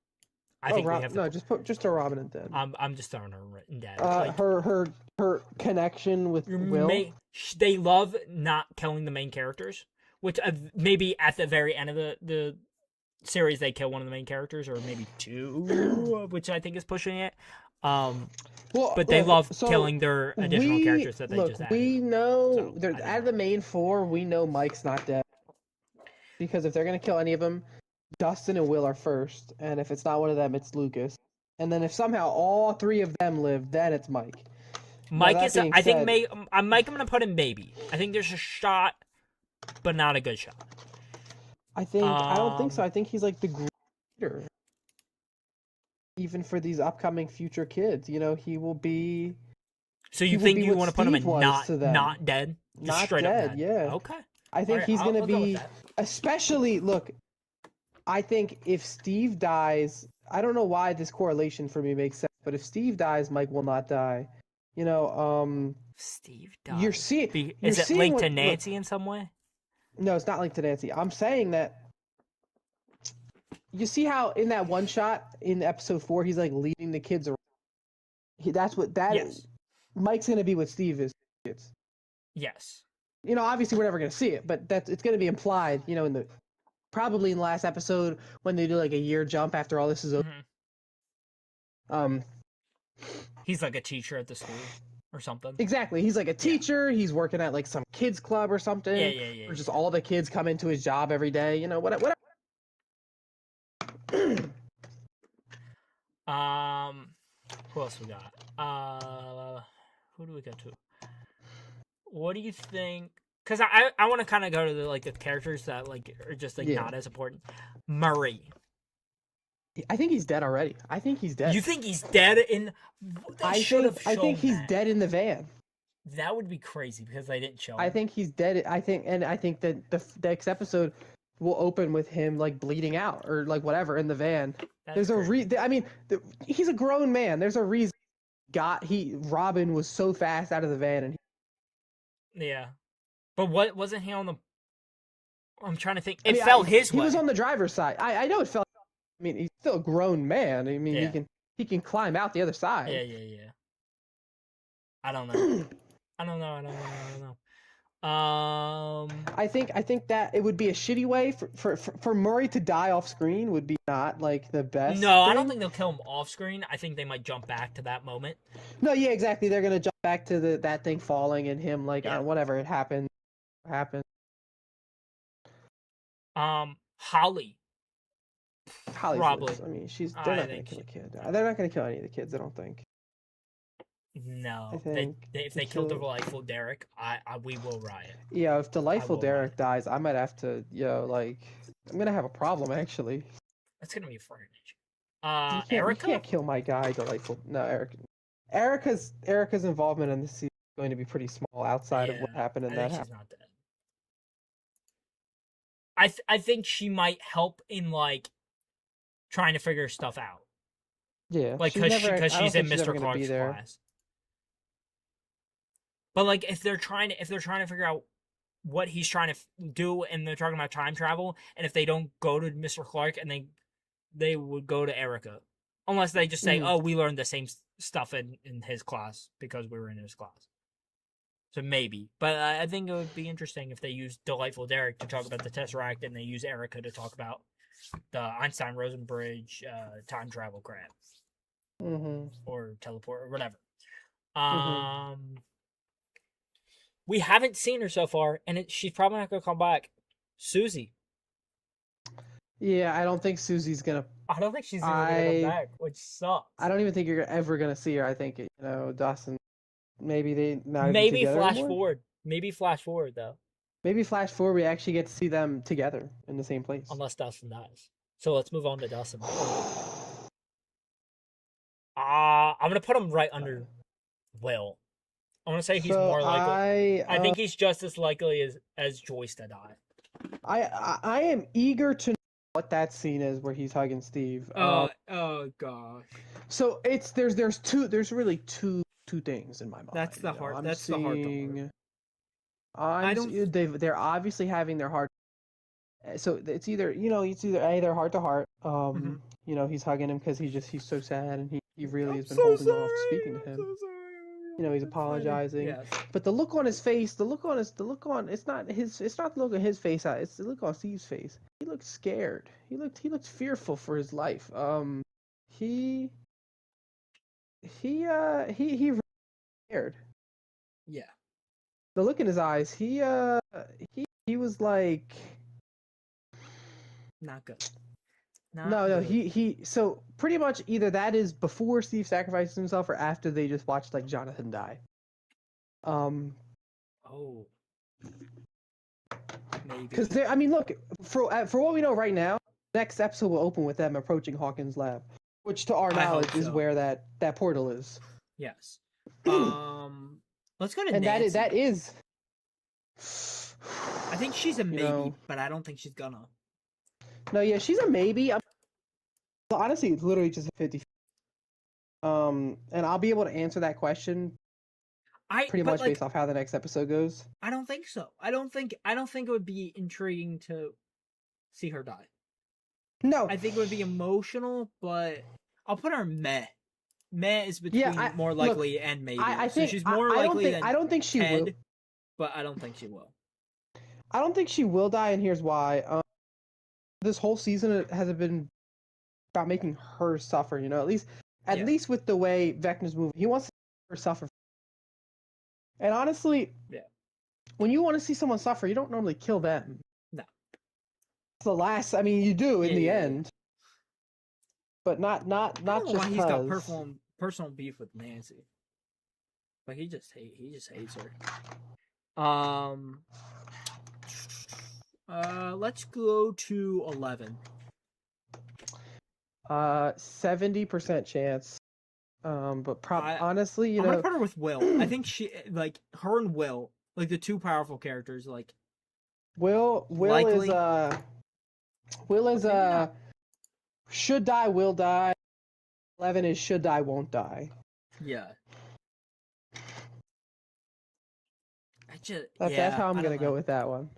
I think we have to, just throw Robin in dead. I'm just throwing her in dead. Her connection with Will. They love not killing the main characters, which maybe at the very end of the series they kill one of the main characters, or maybe two, which I think is pushing it. But they love killing their additional characters that they just added. We know out of the main four, we know Mike's not dead. Because if they're gonna kill any of them, Dustin and Will are first, and if it's not one of them, it's Lucas. And then if somehow all three of them live, then it's Mike. Mike I'm gonna put in maybe. I think there's a shot, but not a good shot. I don't think so. I think he's like the greater. Even for these upcoming future kids, he will be. So you think you want to put him in not dead? Not straight dead, up dead. Yeah. Okay. I think he's gonna be, especially look. I think if Steve dies, I don't know why this correlation for me makes sense, but if Steve dies, Mike will not die. Steve dies. Is it linked to Nancy in some way? No, it's not linked to Nancy. I'm saying that. You see how in that one shot in episode 4, he's like leading the kids around. Yes. Mike's gonna be what Steve is. Kids. Yes. Obviously we're never gonna see it, but it's gonna be implied. Probably in the last episode when they do like a year jump after all this is over. Mm-hmm. He's like a teacher at the school or something. Exactly. He's like a teacher. Yeah. He's working at like some kids club or something. Yeah. Or just all the kids come into his job every day. Whatever. Who else we got? Who do we get to? What do you think? Because I want to kind of go to the characters that are just not as important. Murray. I think he's dead already. I think he's dead. You think he's dead in? I think he's dead in the van. That would be crazy because they didn't show him. I think he's dead. I think that the next episode will open with him like bleeding out or like whatever in the van. There's he's a grown man. There's a reason. Robin was so fast out of the van and. Yeah. But what wasn't he on the? I'm trying to think. It fell his way. He was on the driver's side. I know it fell. I mean, he's still a grown man. I mean, he can climb out the other side. Yeah. I don't know. I don't know. I think that it would be a shitty way for Murray to die off screen would be not like the best. No, I don't think they'll kill him off screen. I think they might jump back to that moment. No, yeah, exactly. They're gonna jump back to that thing falling and him whatever it happened. Holly. Probably. I mean, they're not gonna kill a kid. They're not gonna kill any of the kids. I don't think. No, if they kill Delightful Derek, we will riot. Yeah, if Delightful Derek dies, I might have to, I'm gonna have a problem actually. That's gonna be French. You Erica? can't kill my guy, Delightful. No, Erica. Erica's involvement in this season is going to be pretty small outside of what happened in I that think house. she's not dead. I think she might help in like trying to figure stuff out. Yeah, Like because she's in never Mr. gonna be Clark's there. class. But like if they're trying to figure out what he's trying to do, and they're talking about time travel, and if they don't go to Mr. Clark, and they would go to Erica, unless they just say, "Oh, we learned the same stuff in his class because we were in his class." So maybe, but I think it would be interesting if they use Delightful Derek to talk about the Tesseract, and they use Erica to talk about the Einstein-Rosen bridge, time travel crap, or teleport or whatever. We haven't seen her so far, and she's probably not gonna come back. Susie. Yeah, I don't think Susie's gonna. I don't think she's even gonna come back, which sucks. I don't even think you're ever gonna see her. I think Dawson. Maybe they not maybe even flash anymore. forward. Maybe flash forward though. Maybe flash forward. We actually get to see them together in the same place. Unless Dustin dies. So let's move on to Dustin. I'm gonna put him right under Will. I'm gonna say he's more likely. I think he's just as likely as Joyce to die. I am eager to know what that scene is where he's hugging Steve. Oh gosh. So there's really two things in my mind. That's the hard. The hard part. They're obviously having their heart. So it's either their heart to heart. He's hugging him because he's so sad, and he really has been holding off speaking to him. He's apologizing. Yes. But the look on his face, it's not the look on his face. It's the look on Steve's face. He looked scared. He looked fearful for his life. He really scared. Yeah. The look in his eyes, he was like not good. No, he so pretty much either that is before Steve sacrifices himself or after they just watched like Jonathan die. Oh. Maybe. Because I mean, look, for what we know right now, next episode will open with them approaching Hawkins' lab, which to our knowledge is where that portal is. Yes. Let's go to and Nancy. that is. I think she's a maybe, but I don't think she's gonna. No, yeah, she's a maybe. Honestly, it's literally just a 50. And I'll be able to answer that question pretty much based off how the next episode goes. I don't think so. I don't think it would be intriguing to see her die. No. I think it would be emotional, but I'll put her meh. Meh is between more likely and maybe. I think she's more likely than I don't think she will. But I don't think she will. I don't think she will die, and here's why. This whole season has been about making her suffer, at least with the way Vecna's moving. He wants to see her suffer. And honestly, when you want to see someone suffer, you don't normally kill them. No. It's the last, I mean, you do in the end. But not just why he's got personal beef with Nancy. But he just hates her. Let's go to 11. 70% chance. But honestly, I'm gonna put her with Will. I think she her and Will, like the two powerful characters, like Will is should die, will die. 11 is should die, won't die. Yeah. That's how I'm gonna go with that one.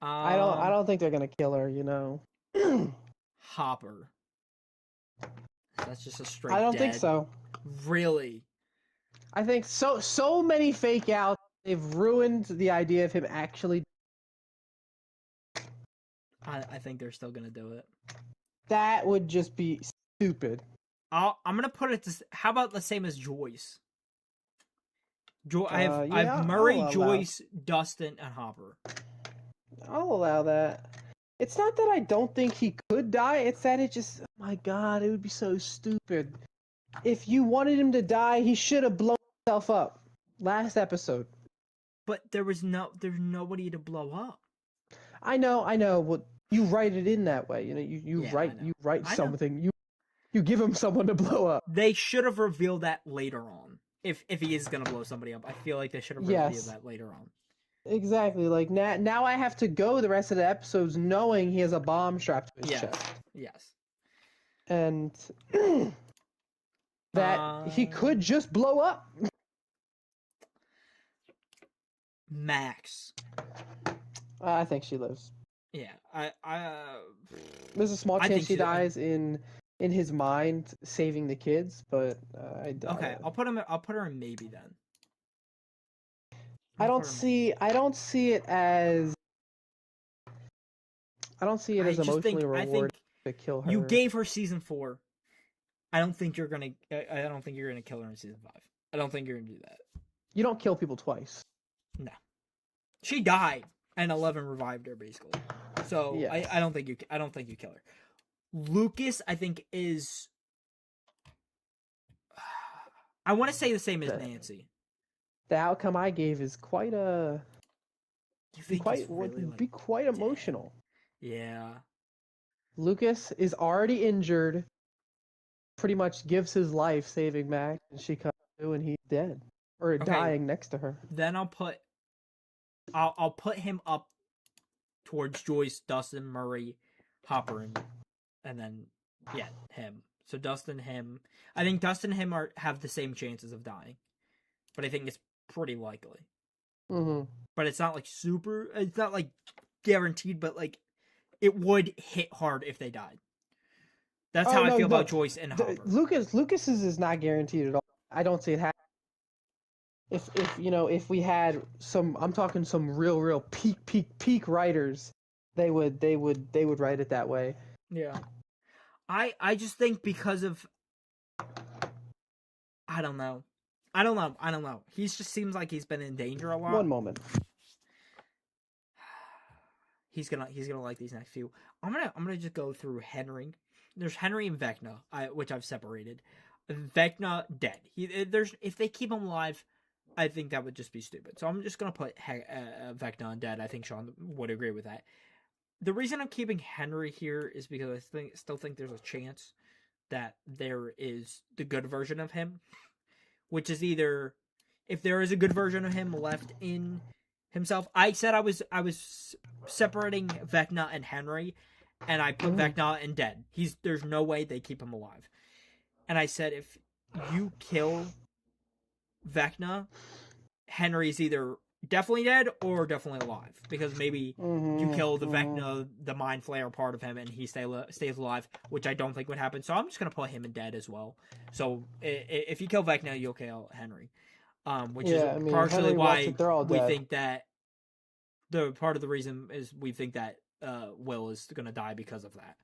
I don't think they're gonna kill her, Hopper. That's just a straight. I don't dead. think so. Really? I think so many fake outs. They've ruined the idea of him actually. I think they're still gonna do it. That would just be stupid. I'm gonna put it to. How about the same as Joyce? I have Murray, Joyce, Dustin, and Hopper. I'll allow that. It's not that I don't think he could die. It's that oh my God, it would be so stupid. If you wanted him to die, he should have blown himself up last episode. But there's nobody to blow up. I know. Well, you write it in that way. You Yeah, I know. write I know. something. You give him someone to blow up. They should have revealed that later on. If he is gonna blow somebody up, I feel like they should have revealed Yes, that later on. exactly. Like now I have to go the rest of the episodes knowing he has a bomb strapped to his chest, Yes. and that he could just blow up. Max. I think she lives. Yeah, There's a small I chance think she dies in his mind saving the kids, but I doubt okay. it. I'll put her in maybe then. I don't see it as emotionally rewarding to kill her. You gave her season 4. I don't think you're gonna kill her in season 5. I don't think you're gonna do that. You don't kill people twice. No, she died and 11 revived her basically. So yes. I don't think you kill her. Lucas, I think is. I want to say the same as Nancy. The outcome I gave is quite quite emotional. Yeah. Lucas is already injured. Pretty much gives his life saving Max, and she comes to and he's dead or dying next to her. Then I'll put him up towards Joyce, Dustin, Murray, Hopper, and then him. So Dustin, him. I think Dustin and him have the same chances of dying, but I think it's pretty likely. Mm-hmm. But it's not like super. It's not like guaranteed, but like it would hit hard if they died. That's how I feel about Joyce and Hopper. Lucas's is not guaranteed at all. I don't see it happening. If we had I'm talking some real peak writers, they would write it that way. Yeah. I just think because of I don't know. He just seems like he's been in danger a lot. One moment. He's gonna like these next few. I'm gonna just go through Henry. There's Henry and Vecna, which I've separated. Vecna dead. If they keep him alive, I think that would just be stupid. So I'm just gonna put Vecna dead. I think Sean would agree with that. The reason I'm keeping Henry here is because I still think there's a chance that there is the good version of him, which is either if there is a good version of him left in himself. I said I was separating Vecna and Henry, and I put Vecna in dead. There's no way they keep him alive. And I said if you kill Vecna, Henry's either definitely dead or definitely alive, because maybe you kill the Vecna, the Mind Flayer part of him, and he stays alive, which I don't think would happen. So I'm just gonna put him in dead as well. So if you kill Vecna, you'll kill Henry, which is partially Henry, why we dead. think that the part of the reason is we think that Will is gonna die because of that,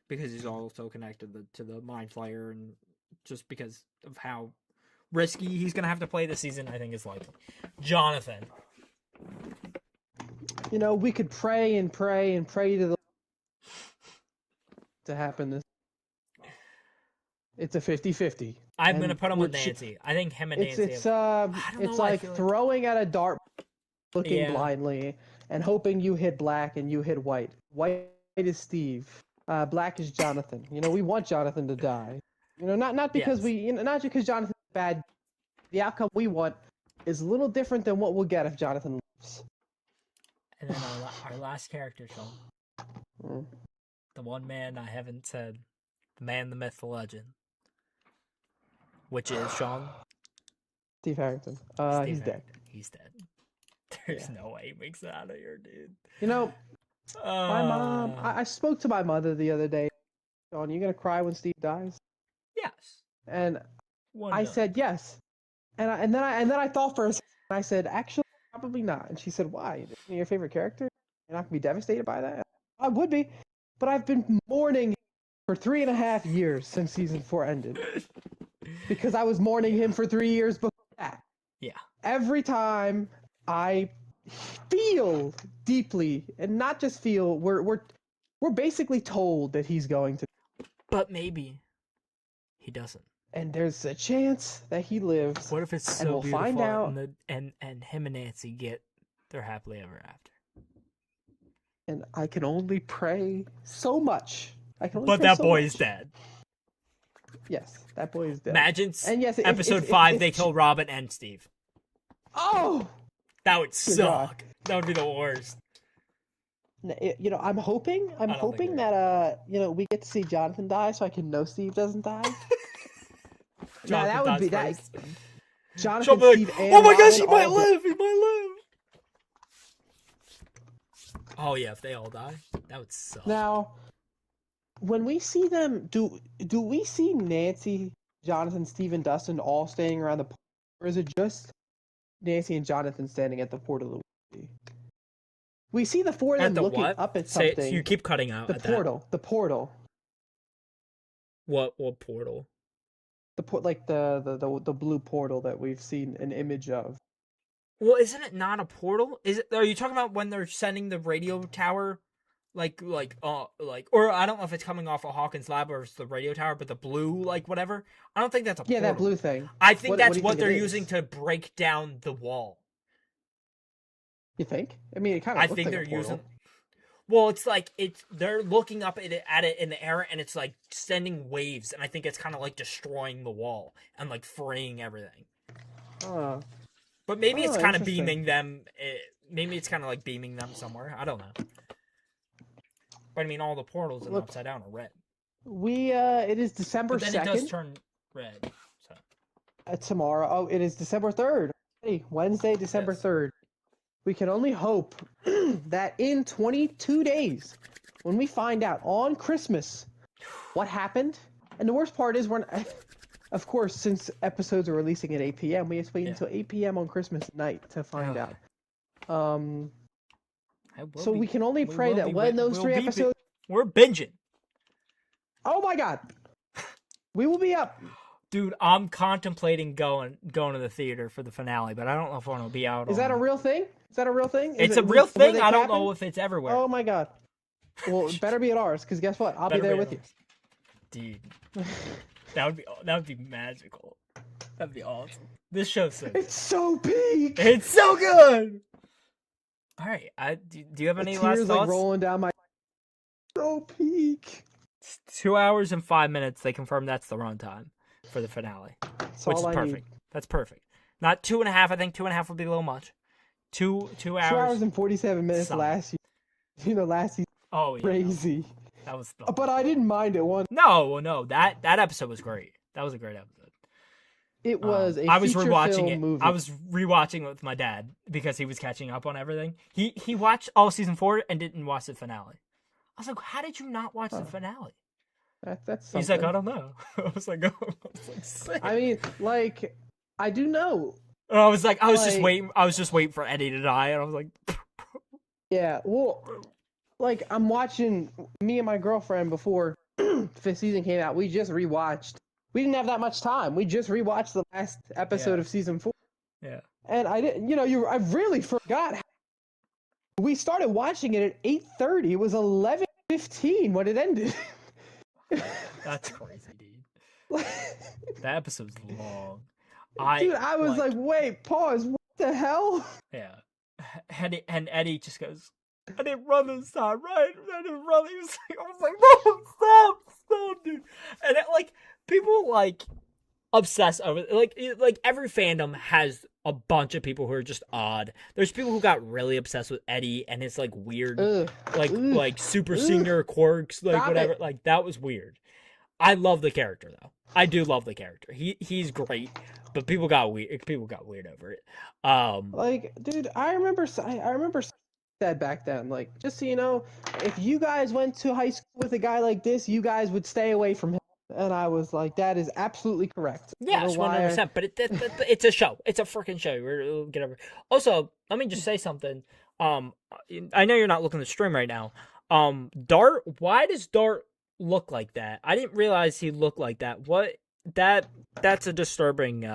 because he's also connected to the Mind Flayer, and just because of how risky he's gonna have to play this season, I think is likely. Jonathan. We could pray and pray and pray to happen. It's a 50-50. I'm going to put him with Nancy. I think him and Nancy. It's like throwing at a dart, looking blindly, and hoping you hit black and you hit white. White is Steve. Black is Jonathan. We want Jonathan to die. Not because not because Jonathan's bad. The outcome we want is a little different than what we'll get if Jonathan lives. And then our last character, Sean. The one man I haven't said. The man, the myth, the legend. Which is, Sean? Steve Harrington. He's dead. He's dead. There's no way he makes it out of here, dude. My mom... I spoke to my mother the other day. Sean, you gonna cry when Steve dies? Yes. And I said yes. And then I thought for a second. I said, actually, probably not. And she said, why? Your favorite character? You're not going to be devastated by that? I would be. But I've been mourning for 3.5 years since season 4 ended. Because I was mourning him for 3 years before that. Yeah. Every time I feel deeply, and not just feel, we're basically told that he's going to. But maybe he doesn't. And there's a chance that he lives. What if it's so we'll beautiful find out. and him and Nancy get their happily ever after? And I can only pray so much. I can only But pray that so boy much. is dead. Yes, that boy is dead. Imagine And yes, episode 5, they kill Robin and Steve. Oh! That would Good God. suck. That would be the worst. You know, I'm hoping I don't think that you know, we get to see Jonathan die so I can know Steve doesn't die. Now that would be that. first. Jonathan, Like, Steve, and oh my gosh, Robin he might all live. He might live. Oh yeah, if they all die, that would suck. Now, when we see them, do we see Nancy, Jonathan, Steve, and Dustin all standing around the portal, or is it just Nancy and Jonathan standing at the portal? We see the four of them At the looking what? up at Say, something. so you keep cutting out. The at portal. That. The portal. What portal? Like the blue portal that we've seen an image of. Well, isn't it not a portal? Is it? Are you talking about when they're sending the radio tower, or I don't know if it's coming off of Hawkins' lab or it's the radio tower, but the blue, like whatever. I don't think that's a portal. Yeah, that blue thing. I think that's what what they're it is? using to break down the wall. You think? I mean, it kind of. I think they're using. Well, it's like they're looking up at it in the air, and it's like sending waves, and I think it's kind of like destroying the wall and like fraying everything. But maybe it's kind of beaming them. Maybe it's kind of like beaming them somewhere. I don't know. But I mean, all the portals in Upside Down are red. It is December 2nd. But then it does turn red. So. Tomorrow. Oh, it is December 3rd. Hey, Wednesday, December 3rd. We can only hope that in 22 days, when we find out on Christmas what happened, and the worst part is of course, since episodes are releasing at 8 p.m., we have to wait until 8 p.m. on Christmas night to find out. So we can only pray that when those 3 episodes... We're binging. Oh my God. We will be up. Dude, I'm contemplating going to the theater for the finale, but I don't know if I want to be out. Is that a real thing? Is that a real thing? It's a real thing. I don't know if it's everywhere. Oh my God. Well, it better be at ours, because guess what? I'll be there with you. Dude. That would be magical. That'd be awesome. This show's so good. It's so peak. It's so good. All right. Do you have any last thoughts? Like rolling down my so peak. It's 2 hours and 5 minutes. They confirmed that's the runtime for the finale, which is perfect. That's perfect. Not 2.5. I think 2.5 would be a little much. 2 hours. 2 hours and 47 minutes solid. last year. You know, last season. Oh yeah. Crazy. That was. But I didn't mind it one. No. That episode was great. That was a great episode. It was I was rewatching it. Movie. I was rewatching it with my dad because he was catching up on everything. He watched all season 4 and didn't watch the finale. I was like, "How did you not watch the finale?" That's something. He's like, "I don't know." I was like, "Sick." I mean, like, I do know. And I was just waiting. I was just waiting for Eddie to die, and I was like, "Yeah, well, like I'm watching me and my girlfriend before fifth season came out. We just rewatched. We didn't have that much time. We just rewatched the last episode of season 4. Yeah. And I didn't. I really forgot. We started watching it at 8:30. It was 11:15 when it ended. That's crazy, dude. That episode's long. I was like, wait, pause. What the hell? Yeah. And Eddie just goes, I didn't run this time, right? I didn't run. I was like, no, stop, dude. And people obsess over like every fandom has a bunch of people who are just odd. There's people who got really obsessed with Eddie and his weird super senior quirks, whatever. Like that was weird. I love the character though. I do love the character. He's great, but people got weird. People got weird over it. Dude, I remember that back then. Like, just so you know, if you guys went to high school with a guy like this, you guys would stay away from him. And I was like, that is absolutely correct. Yes, 100%. But it's a show. It's a freaking show. We'll get over. Also, let me just say something. I know you're not looking at the stream right now. Dart. Why does Dart look like that? I didn't realize he looked like that. That's a disturbing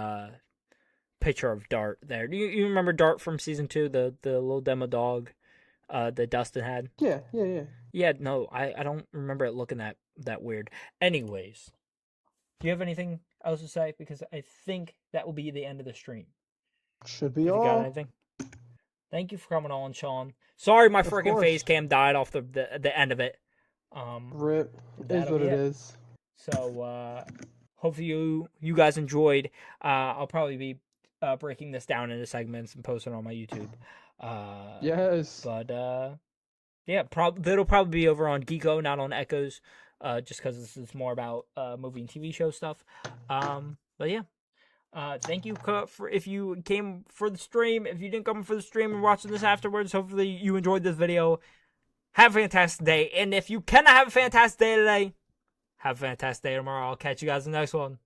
picture of Dart there. Do you remember Dart from season 2, the little demo dog that Dustin had? Yeah. Yeah, no, I don't remember it looking that weird. Anyways, do you have anything else to say? Because I think that will be the end of the stream. Should be all. all. You got anything? Thank you for coming on, Sean. Sorry, my Of freaking course. face cam died off the end of it. Rip is That'll what be it it. is. So, hopefully you guys enjoyed. I'll probably be breaking this down into segments and posting on my YouTube. Yes. But yeah, that'll probably be over on Geeko, not on Echoes, just because this is more about movie and TV show stuff. But yeah. Thank you for if you came for the stream. If you didn't come for the stream and watching this afterwards, hopefully you enjoyed this video. Have a fantastic day. And if you cannot have a fantastic day today, have a fantastic day tomorrow. I'll catch you guys in the next one.